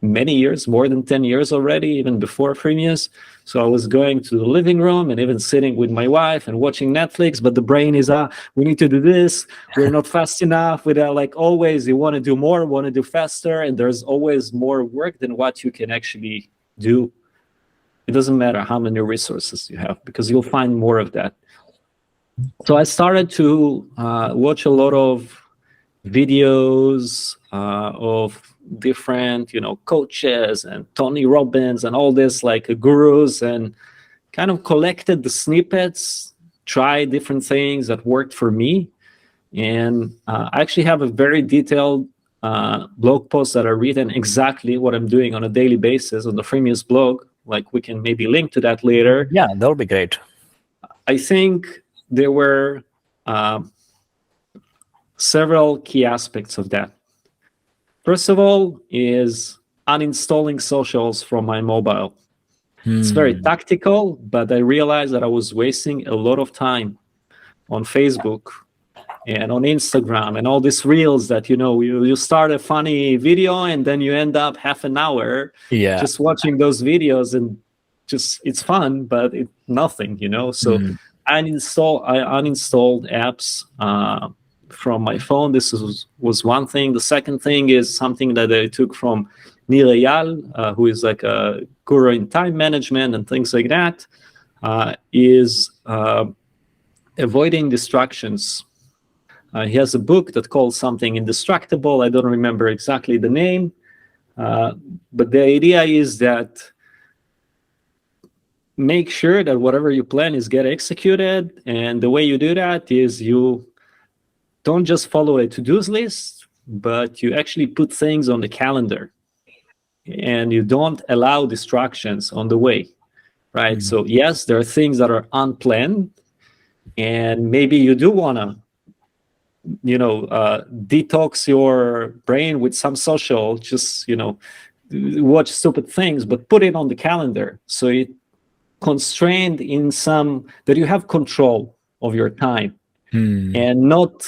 many years, more than 10 years already, even before Freemius. So I was going to the living room and even sitting with my wife and watching Netflix, but the brain is, we need to do this. We're not fast enough. Like always, you want to do more, want to do faster, and there's always more work than what you can actually do. It doesn't matter how many resources you have, because you'll find more of that. So I started to watch a lot of videos of different coaches and Tony Robbins and all this, like gurus, and kind of collected the snippets, tried different things that worked for me. And I actually have a very detailed blog post that are written exactly what I'm doing on a daily basis on the Freemius blog. Like, we can maybe link to that later. Yeah, that would be great. I think there were several key aspects of that. First of all is uninstalling socials from my mobile. It's very tactical, but I realized that I was wasting a lot of time on Facebook and on Instagram and all these reels that, you start a funny video and then you end up half an hour just watching those videos, and just, it's fun, but it's nothing, So I uninstalled apps from my phone. This was one thing. The second thing is something that I took from Eyal, who is like a guru in time management and things like that, is avoiding distractions. He has a book that calls something Indistractable. I don't remember exactly the name, but the idea is that make sure that whatever you plan is get executed, and the way you do that is you don't just follow a to-do list, but you actually put things on the calendar, and you don't allow distractions on the way, right? So yes, there are things that are unplanned, and maybe you do want to detox your brain with some social, just watch stupid things, but put it on the calendar, so it constrained in some that you have control of your time, and not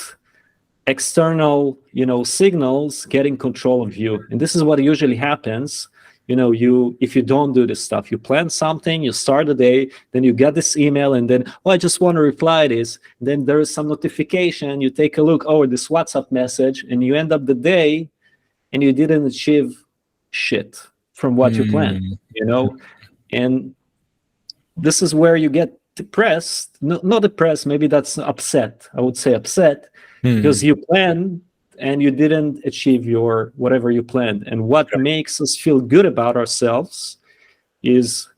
external signals getting control of you. And this is what usually happens. If you don't do this stuff, you plan something, you start the day, then you get this email, and then, I just want to reply this. Then there is some notification, you take a look, this WhatsApp message, and you end up the day and you didn't achieve shit from what you planned, And this is where you get depressed. Not depressed, maybe that's upset. I would say upset, because you planned and you didn't achieve your whatever you planned. And what makes us feel good about ourselves is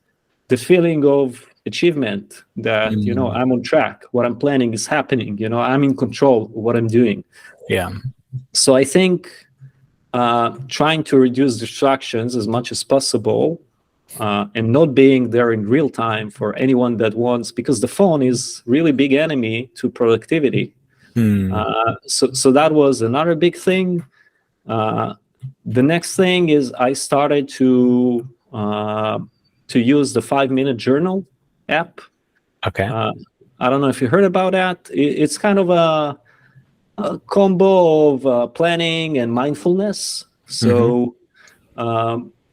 the feeling of achievement, that I'm on track, what I'm planning is happening, I'm in control of what I'm doing. So I think trying to reduce distractions as much as possible, and not being there in real time for anyone that wants, because the phone is really big enemy to productivity. So that was another big thing. The next thing is I started to use the 5-minute journal app. Okay. I don't know if you heard about that. It's kind of a combo of planning and mindfulness. So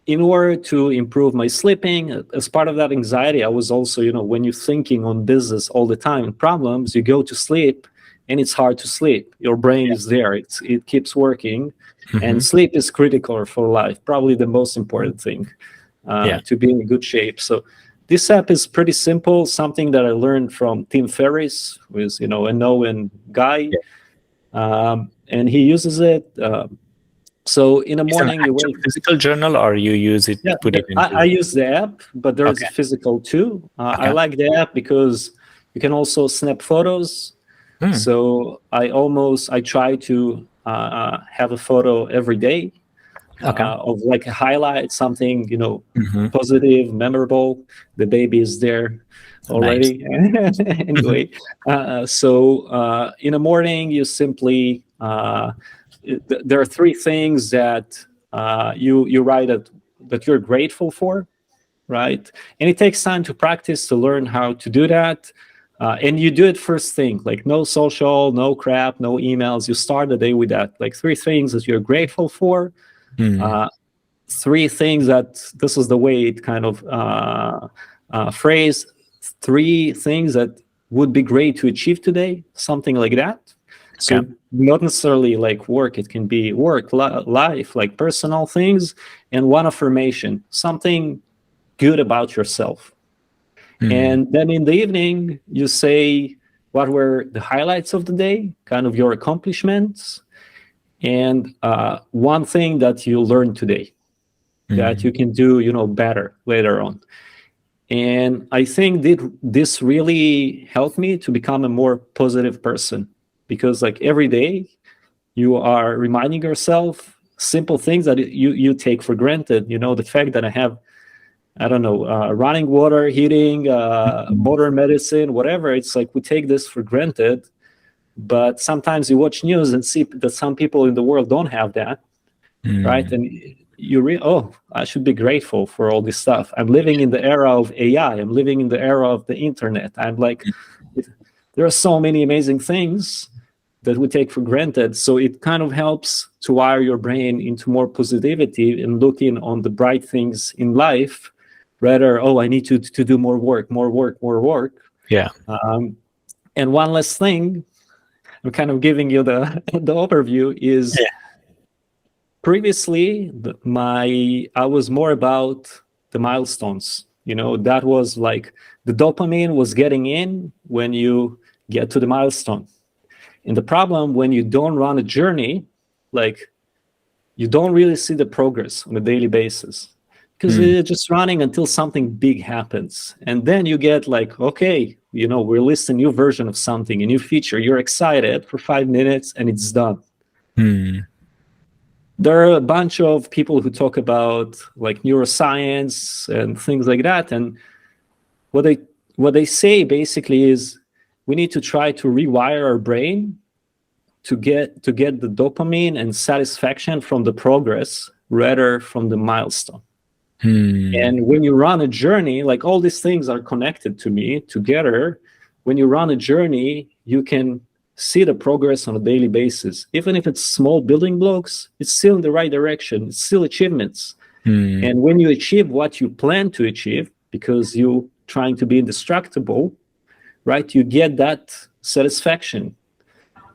in order to improve my sleeping, as part of that anxiety, I was also, when you're thinking on business all the time and problems, you go to sleep and it's hard to sleep. Your brain is there. It keeps working. And sleep is critical for life, probably the most important thing to be in good shape. So this app is pretty simple, something that I learned from Tim Ferriss, who is, a known guy. And he uses it. So in the morning, you wake physical journal, or you use it? Yeah, put it into... I use the app, but there is a physical too. I like the app because you can also snap photos. So I try to have a photo every day of like a highlight, something positive, memorable. The baby is there already. Nice. Anyway, so in the morning, you simply there are 3 things that you write that you're grateful for, right? And it takes time to practice to learn how to do that. And you do it first thing, like no social, no crap, no emails. You start the day with that, like 3 things that you're grateful for. 3 things that this is the way it kind of phrase. 3 things that would be great to achieve today, something like that. So not necessarily like work, it can be work, life, like personal things, and 1 affirmation, something good about yourself. And then in the evening, you say what were the highlights of the day, kind of your accomplishments, and 1 thing that you learned today that you can do, better later on. And I think this really helped me to become a more positive person, because like every day you are reminding yourself simple things that you take for granted. The fact that I have, I don't know, running water, heating, modern medicine, whatever. It's like we take this for granted, but sometimes you watch news and see that some people in the world don't have that, right? And you I should be grateful for all this stuff. I'm living in the era of AI. I'm living in the era of the internet. I'm like, there are so many amazing things that we take for granted. So it kind of helps to wire your brain into more positivity and looking on the bright things in life, rather, I need to do more work. Yeah. And 1 last thing, I'm kind of giving you the overview is previously I was more about the milestones. That was like the dopamine was getting in when you get to the milestone. And the problem when you don't run a journey, like you don't really see the progress on a daily basis, because you're just running until something big happens. And then you get like, okay, we released a new version of something, a new feature. You're excited for 5 minutes and it's done. There are a bunch of people who talk about like neuroscience and things like that. And what they say basically is we need to try to rewire our brain to get the dopamine and satisfaction from the progress rather from the milestone. And when you run a journey, like all these things are connected to me together. When you run a journey, you can see the progress on a daily basis. Even if it's small building blocks, it's still in the right direction. It's still achievements. And when you achieve what you plan to achieve, because you're trying to be indestructible, right, you get that satisfaction.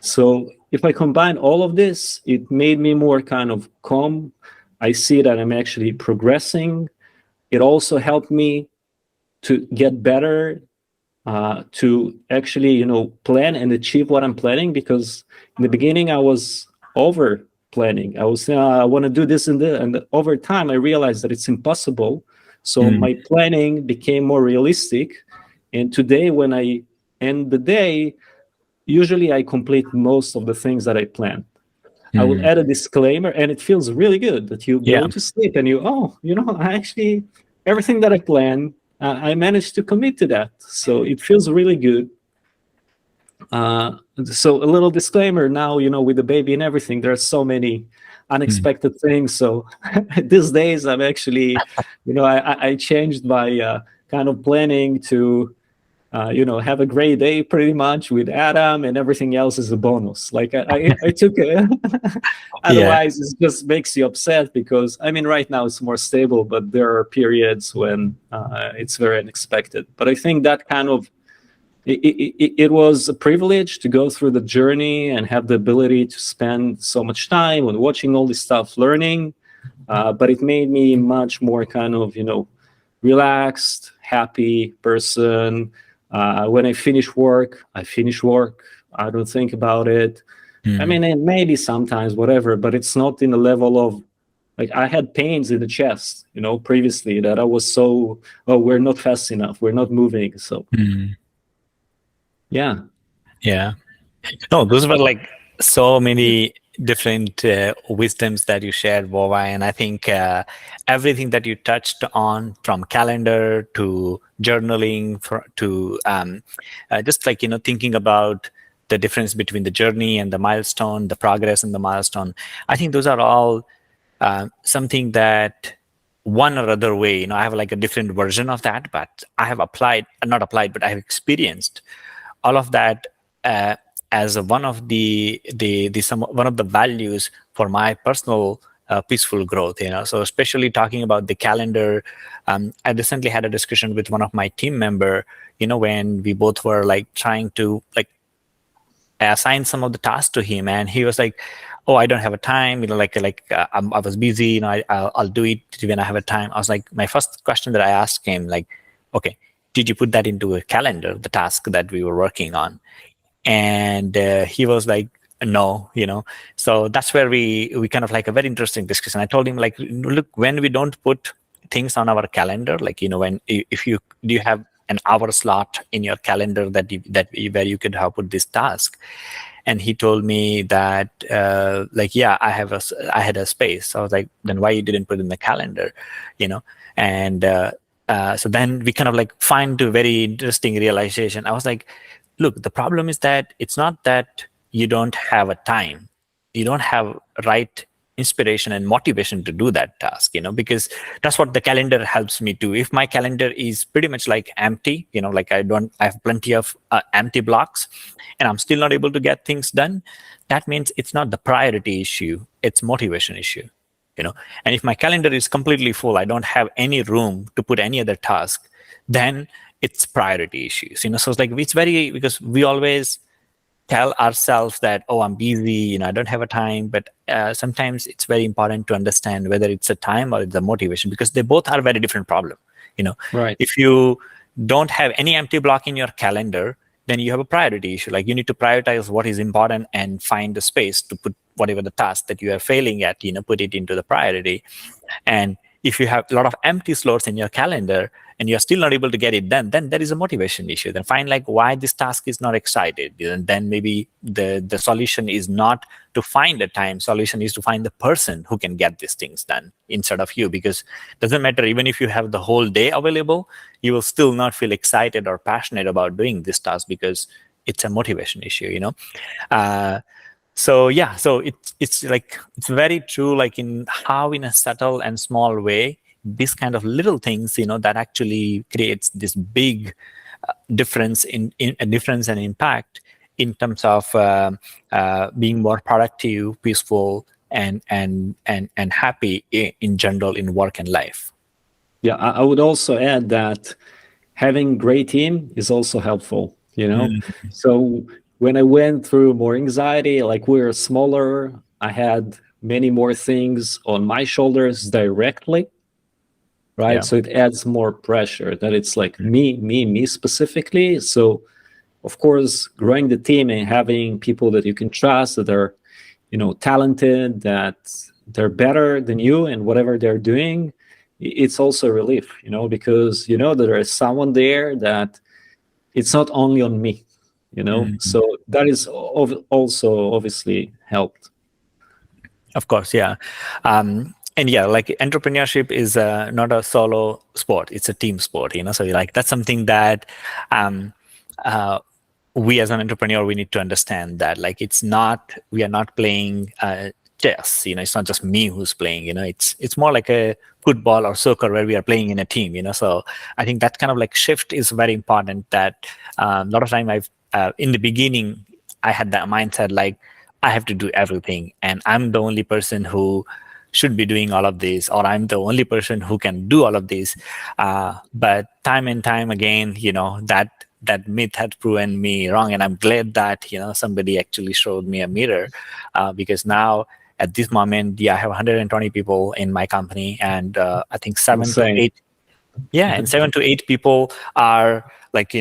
So if I combine all of this, it made me more kind of calm. I see that I'm actually progressing. It also helped me to get better, to actually, plan and achieve what I'm planning. Because in the beginning, I was over planning. I was saying, I want to do this and that. And over time, I realized that it's impossible. So my planning became more realistic. And today, when I end the day, usually I complete most of the things that I planned. I will add a disclaimer, and it feels really good that you go to sleep and I actually, everything that I planned, I managed to commit to that. So it feels really good. So a little disclaimer now, with the baby and everything, there are so many unexpected things. So these days I'm actually, I changed my kind of planning to, have a great day pretty much with Adam, and everything else is a bonus. Like I took it. Yeah. Otherwise, it just makes you upset because, I mean, right now it's more stable, but there are periods when it's very unexpected. But I think that kind of, it was a privilege to go through the journey and have the ability to spend so much time on watching all this stuff, learning. But it made me much more kind of, relaxed, happy person. When I finish work, I finish work. I don't think about it. I mean, and maybe sometimes whatever, but it's not in the level of, like, I had pains in the chest, previously, that I was so, oh, we're not fast enough, we're not moving. So yeah. No, those were like so many different wisdoms that you shared, Vova, and I think everything that you touched on, from calendar to journaling to just like thinking about the difference between the journey and the milestone, the progress and the milestone. I think those are all something that one or other way, I have like a different version of that, but I have not applied, but I have experienced all of that as one of the one of the values for my personal peaceful growth. So especially talking about the calendar, I recently had a discussion with one of my team member. When we both were like trying to like assign some of the tasks to him, and he was like, "Oh, I don't have a time. I was busy. I'll do it when I have a time." I was like, my first question that I asked him, like, "Okay, did you put that into a calendar, the task that we were working on?" And he was like, "No." So that's where we kind of like a very interesting discussion. I told him, like, look, when we don't put things on our calendar, like, when if you do you have an hour slot in your calendar where you could have put this task? And he told me that like, yeah, I had a space. So I was like, then why you didn't put it in the calendar? And so then we kind of like find a very interesting realization. I was like, look, the problem is that it's not that you don't have a time. You don't have right inspiration and motivation to do that task, because that's what the calendar helps me do. If my calendar is pretty much like empty, like I have plenty of empty blocks and I'm still not able to get things done, that means it's not the priority issue, it's motivation issue. And if my calendar is completely full, I don't have any room to put any other task, then it's priority issues. So it's like, it's very, because we always tell ourselves that, oh, I'm busy, I don't have a time. But sometimes it's very important to understand whether it's a time or it's a motivation, because they both are very different problem. Right. If you don't have any empty block in your calendar, then you have a priority issue. Like, you need to prioritize what is important and find the space to put whatever the task that you are failing at, put it into the priority. And if you have a lot of empty slots in your calendar and you're still not able to get it done, then there is a motivation issue. Then find like why this task is not excited. And then maybe the solution is not to find a time. Solution is to find the person who can get these things done instead of you. Because it doesn't matter, even if you have the whole day available, you will still not feel excited or passionate about doing this task because it's a motivation issue, So yeah, so it's like, it's very true, like in how in a subtle and small way, this kind of little things, that actually creates this big difference in a difference and impact in terms of being more productive, peaceful, and happy in general in work and life. Yeah, I would also add that having great team is also helpful, So when I went through more anxiety, like we were smaller, I had many more things on my shoulders directly, right? Yeah. So it adds more pressure that it's like me specifically. So of course, growing the team and having people that you can trust, that are, talented, that they're better than you and whatever they're doing, it's also a relief, because that there is someone there that it's not only on me. So that is also obviously helped. Of course, yeah. And yeah, like entrepreneurship is not a solo sport, it's a team sport, so like that's something that we as an entrepreneur, we need to understand that, like, we are not playing chess. It's not just me who's playing. It's more like a football or soccer where we are playing in a team. So I think that kind of like shift is very important. That a lot of time in the beginning I had that mindset like I have to do everything, and I'm the only person who should be doing all of this, or I'm the only person who can do all of this. But time and time again, that myth had proven me wrong, and I'm glad that somebody actually showed me a mirror, because now at this moment, I have 120 people in my company, and I think 7 to 8. Yeah, and 7 to 8 people are like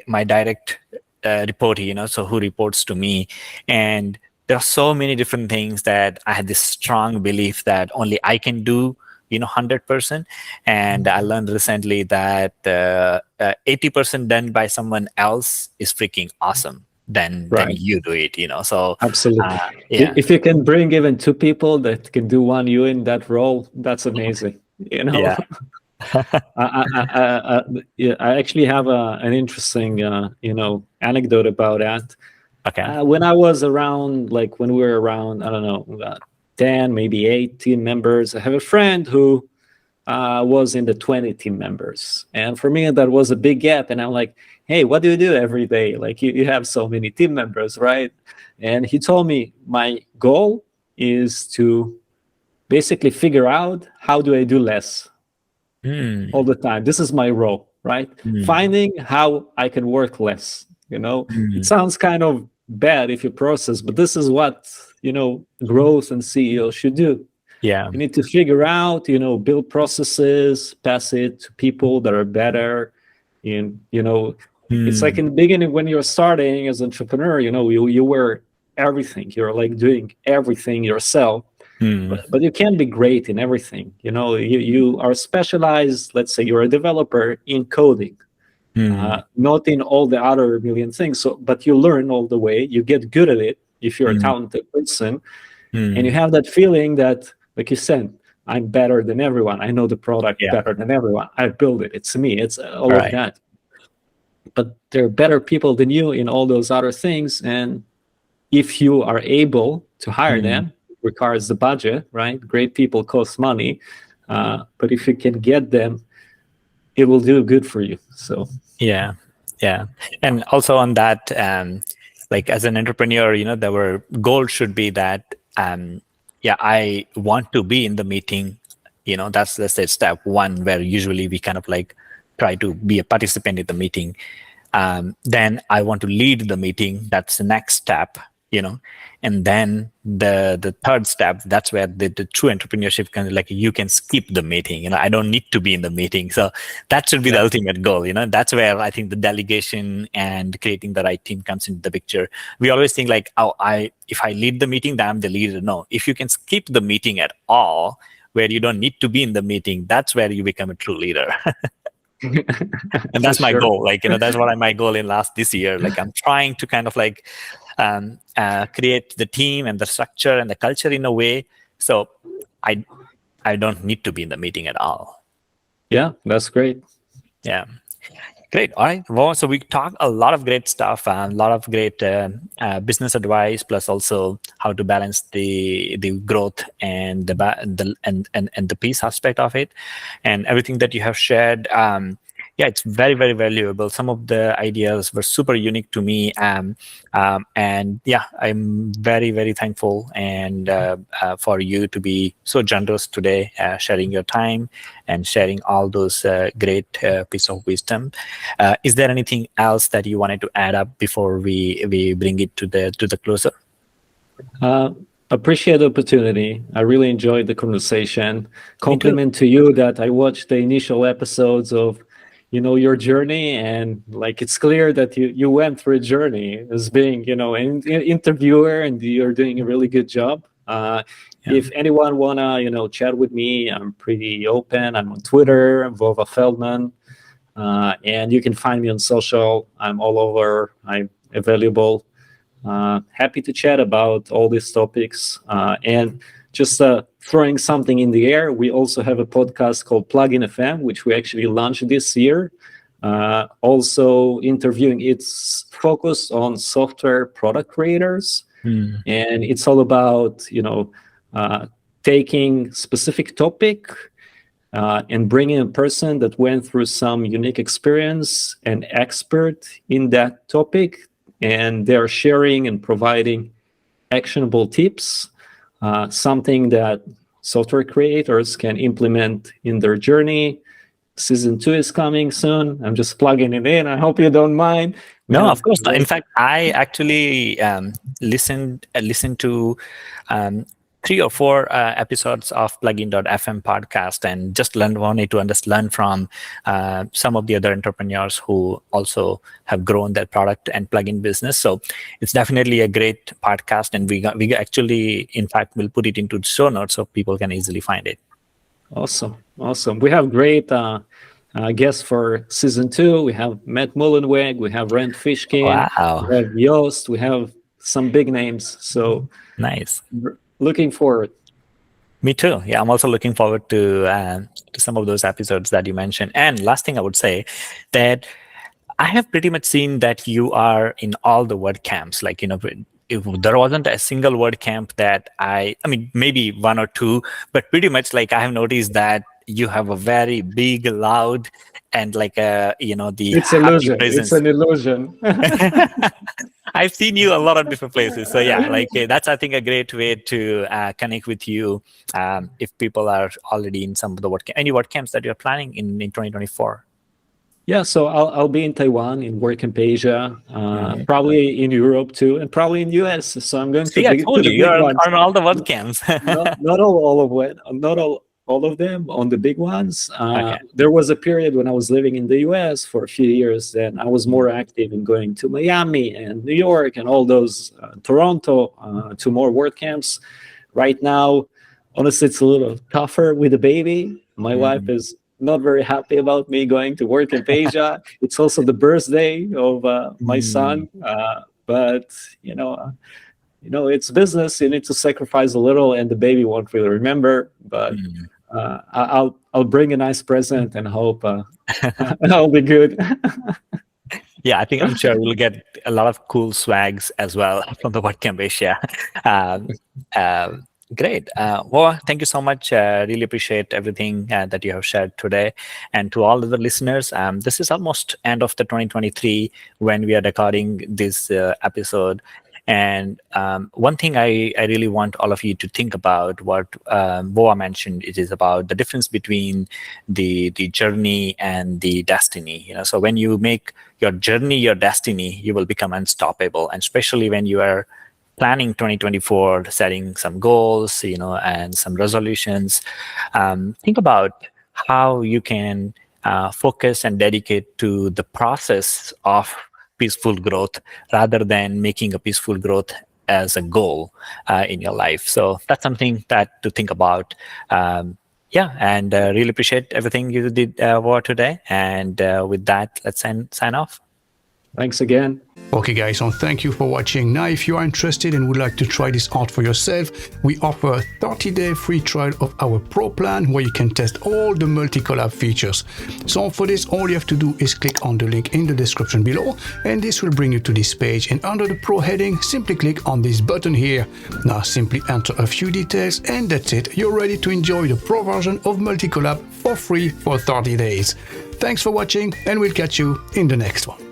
my direct report, so who reports to me. And there are so many different things that I had this strong belief that only I can do 100%. And I learned recently that 80% done by someone else is freaking awesome than you do it. So absolutely, yeah. If you can bring even 2 people that can do one you in that role, that's amazing. Yeah. I actually have an interesting anecdote about that. Okay. When I was around, like when we were around, I don't know, 10, maybe 8 team members, I have a friend who was in the 20 team members. And for me, that was a big gap. And I'm like, hey, what do you do every day? Like you have so many team members, right? And he told me, my goal is to basically figure out how do I do less all the time. This is my role, right? Finding how I can work less. It sounds kind of bad if you process, but this is what growth and CEO should do. Yeah. You need to figure out, build processes, pass it to people that are better. And it's like in the beginning when you're starting as an entrepreneur, you were everything. You're like doing everything yourself. But you can't be great in everything. You are specialized. Let's say you're a developer in coding, not in all the other million things. But you learn all the way. You get good at it if you're a talented person, and you have that feeling that, like you said, I'm better than everyone. I know the product better than everyone. I built it. It's me. It's all of that. But there are better people than you in all those other things, and if you are able to hire them, requires the budget, right? Great people cost money, but if you can get them, it will do good for you. So yeah, and also on that, like as an entrepreneur, our goal should be that, I want to be in the meeting. That's, let's say, step one, where usually we kind of like try to be a participant in the meeting. Then I want to lead the meeting. That's the next step. And then the third step, that's where the true entrepreneurship kind of like, you can skip the meeting. I don't need to be in the meeting. So that should be the ultimate goal. That's where I think the delegation and creating the right team comes into the picture. We always think like, if I lead the meeting, then I'm the leader. No, if you can skip the meeting at all, where you don't need to be in the meeting, that's where you become a true leader. And that's my goal. Like, that's what my goal in this year. Like, I'm trying to kind of like create the team and the structure and the culture in a way so I don't need to be in the meeting at all. Yeah, that's great. Yeah. Great. All right. Well, so we talked a lot of great stuff, a lot of great business advice, plus also how to balance the growth and the peace aspect of it, and everything that you have shared. It's very, very valuable. Some of the ideas were super unique to me, and I'm very, very thankful and for you to be so generous today, sharing your time and sharing all those great piece of wisdom. Is there anything else that you wanted to add up before we bring it to the closer? Appreciate the opportunity. I really enjoyed the conversation. Compliment to you that I watched the initial episodes of your journey, and like it's clear that you went through a journey as being an interviewer, and you're doing a really good job. If anyone wanna chat with me, I'm pretty open. I'm on Twitter, Vova Feldman, and you can find me on social. I'm all over. I'm available. Happy to chat about all these topics. And just throwing something in the air, we also have a podcast called Plugin FM, which we actually launched this year. Also interviewing, its focus on software product creators. And it's all about, taking specific topic and bringing a person that went through some unique experience, an expert in that topic, and they're sharing and providing actionable tips, something that software creators can implement in their journey. Season 2 is coming soon. I'm just plugging it in. I hope you don't mind. No, of course not. In fact, I actually listened to 3 or 4 episodes of Plugin.fm podcast and just wanted to learn from some of the other entrepreneurs who also have grown their product and plugin business. So it's definitely a great podcast, and we actually, in fact, will put it into the show notes so people can easily find it. Awesome. We have great guests for season 2. We have Matt Mullenweg, we have Rand Fishkin, Wow. we have Yost, we have some big names. So nice. Looking forward. Me too. Yeah, I'm also looking forward to some of those episodes that you mentioned. And last thing I would say that I have pretty much seen that you are in all the WordCamps. Like, if there wasn't a single WordCamp that I mean, maybe 1 or 2, but pretty much like I have noticed that you have a very big, loud, and like the it's illusion. It's an illusion. I've seen you a lot of different places. So yeah, like that's, I think, a great way to connect with you if people are already in some of the any WordCamps that you're planning in 2024. Yeah, so I'll be in Taiwan, in WordCamp Asia, probably in Europe too, and probably in US. So I'm going to you're on all the WordCamps. not all of them on the big ones. There was a period when I was living in the US for a few years, and I was more active in going to Miami and New York and all those, Toronto, to more WordCamps. Right now, honestly, it's a little tougher with the baby. My wife is not very happy about me going to WordCamp Asia. It's also the birthday of my son, but it's business. You need to sacrifice a little, and the baby won't really remember. But I'll bring a nice present and hope I'll be good. Yeah, I think I'm sure we'll get a lot of cool swags as well from the WordCamp Asia. Great. Well, thank you so much. Really appreciate everything that you have shared today. And to all of the listeners, this is almost end of the 2023 when we are recording this episode. And one thing I really want all of you to think about, what Vova mentioned, it is about the difference between the journey and the destiny. So when you make your journey your destiny, you will become unstoppable. And especially when you are planning 2024, setting some goals, and some resolutions, think about how you can focus and dedicate to the process of peaceful growth rather than making a peaceful growth as a goal in your life. So that's something that to think about. And really appreciate everything you did for today. And with that, let's sign off. Thanks again. Okay guys, so thank you for watching. Now if you are interested and would like to try this out for yourself, we offer a 30-day free trial of our Pro plan where you can test all the Multicollab features. So for this, all you have to do is click on the link in the description below, and this will bring you to this page, and under the Pro heading, simply click on this button here. Now simply enter a few details and that's it. You're ready to enjoy the Pro version of Multicollab for free for 30 days. Thanks for watching, and we'll catch you in the next one.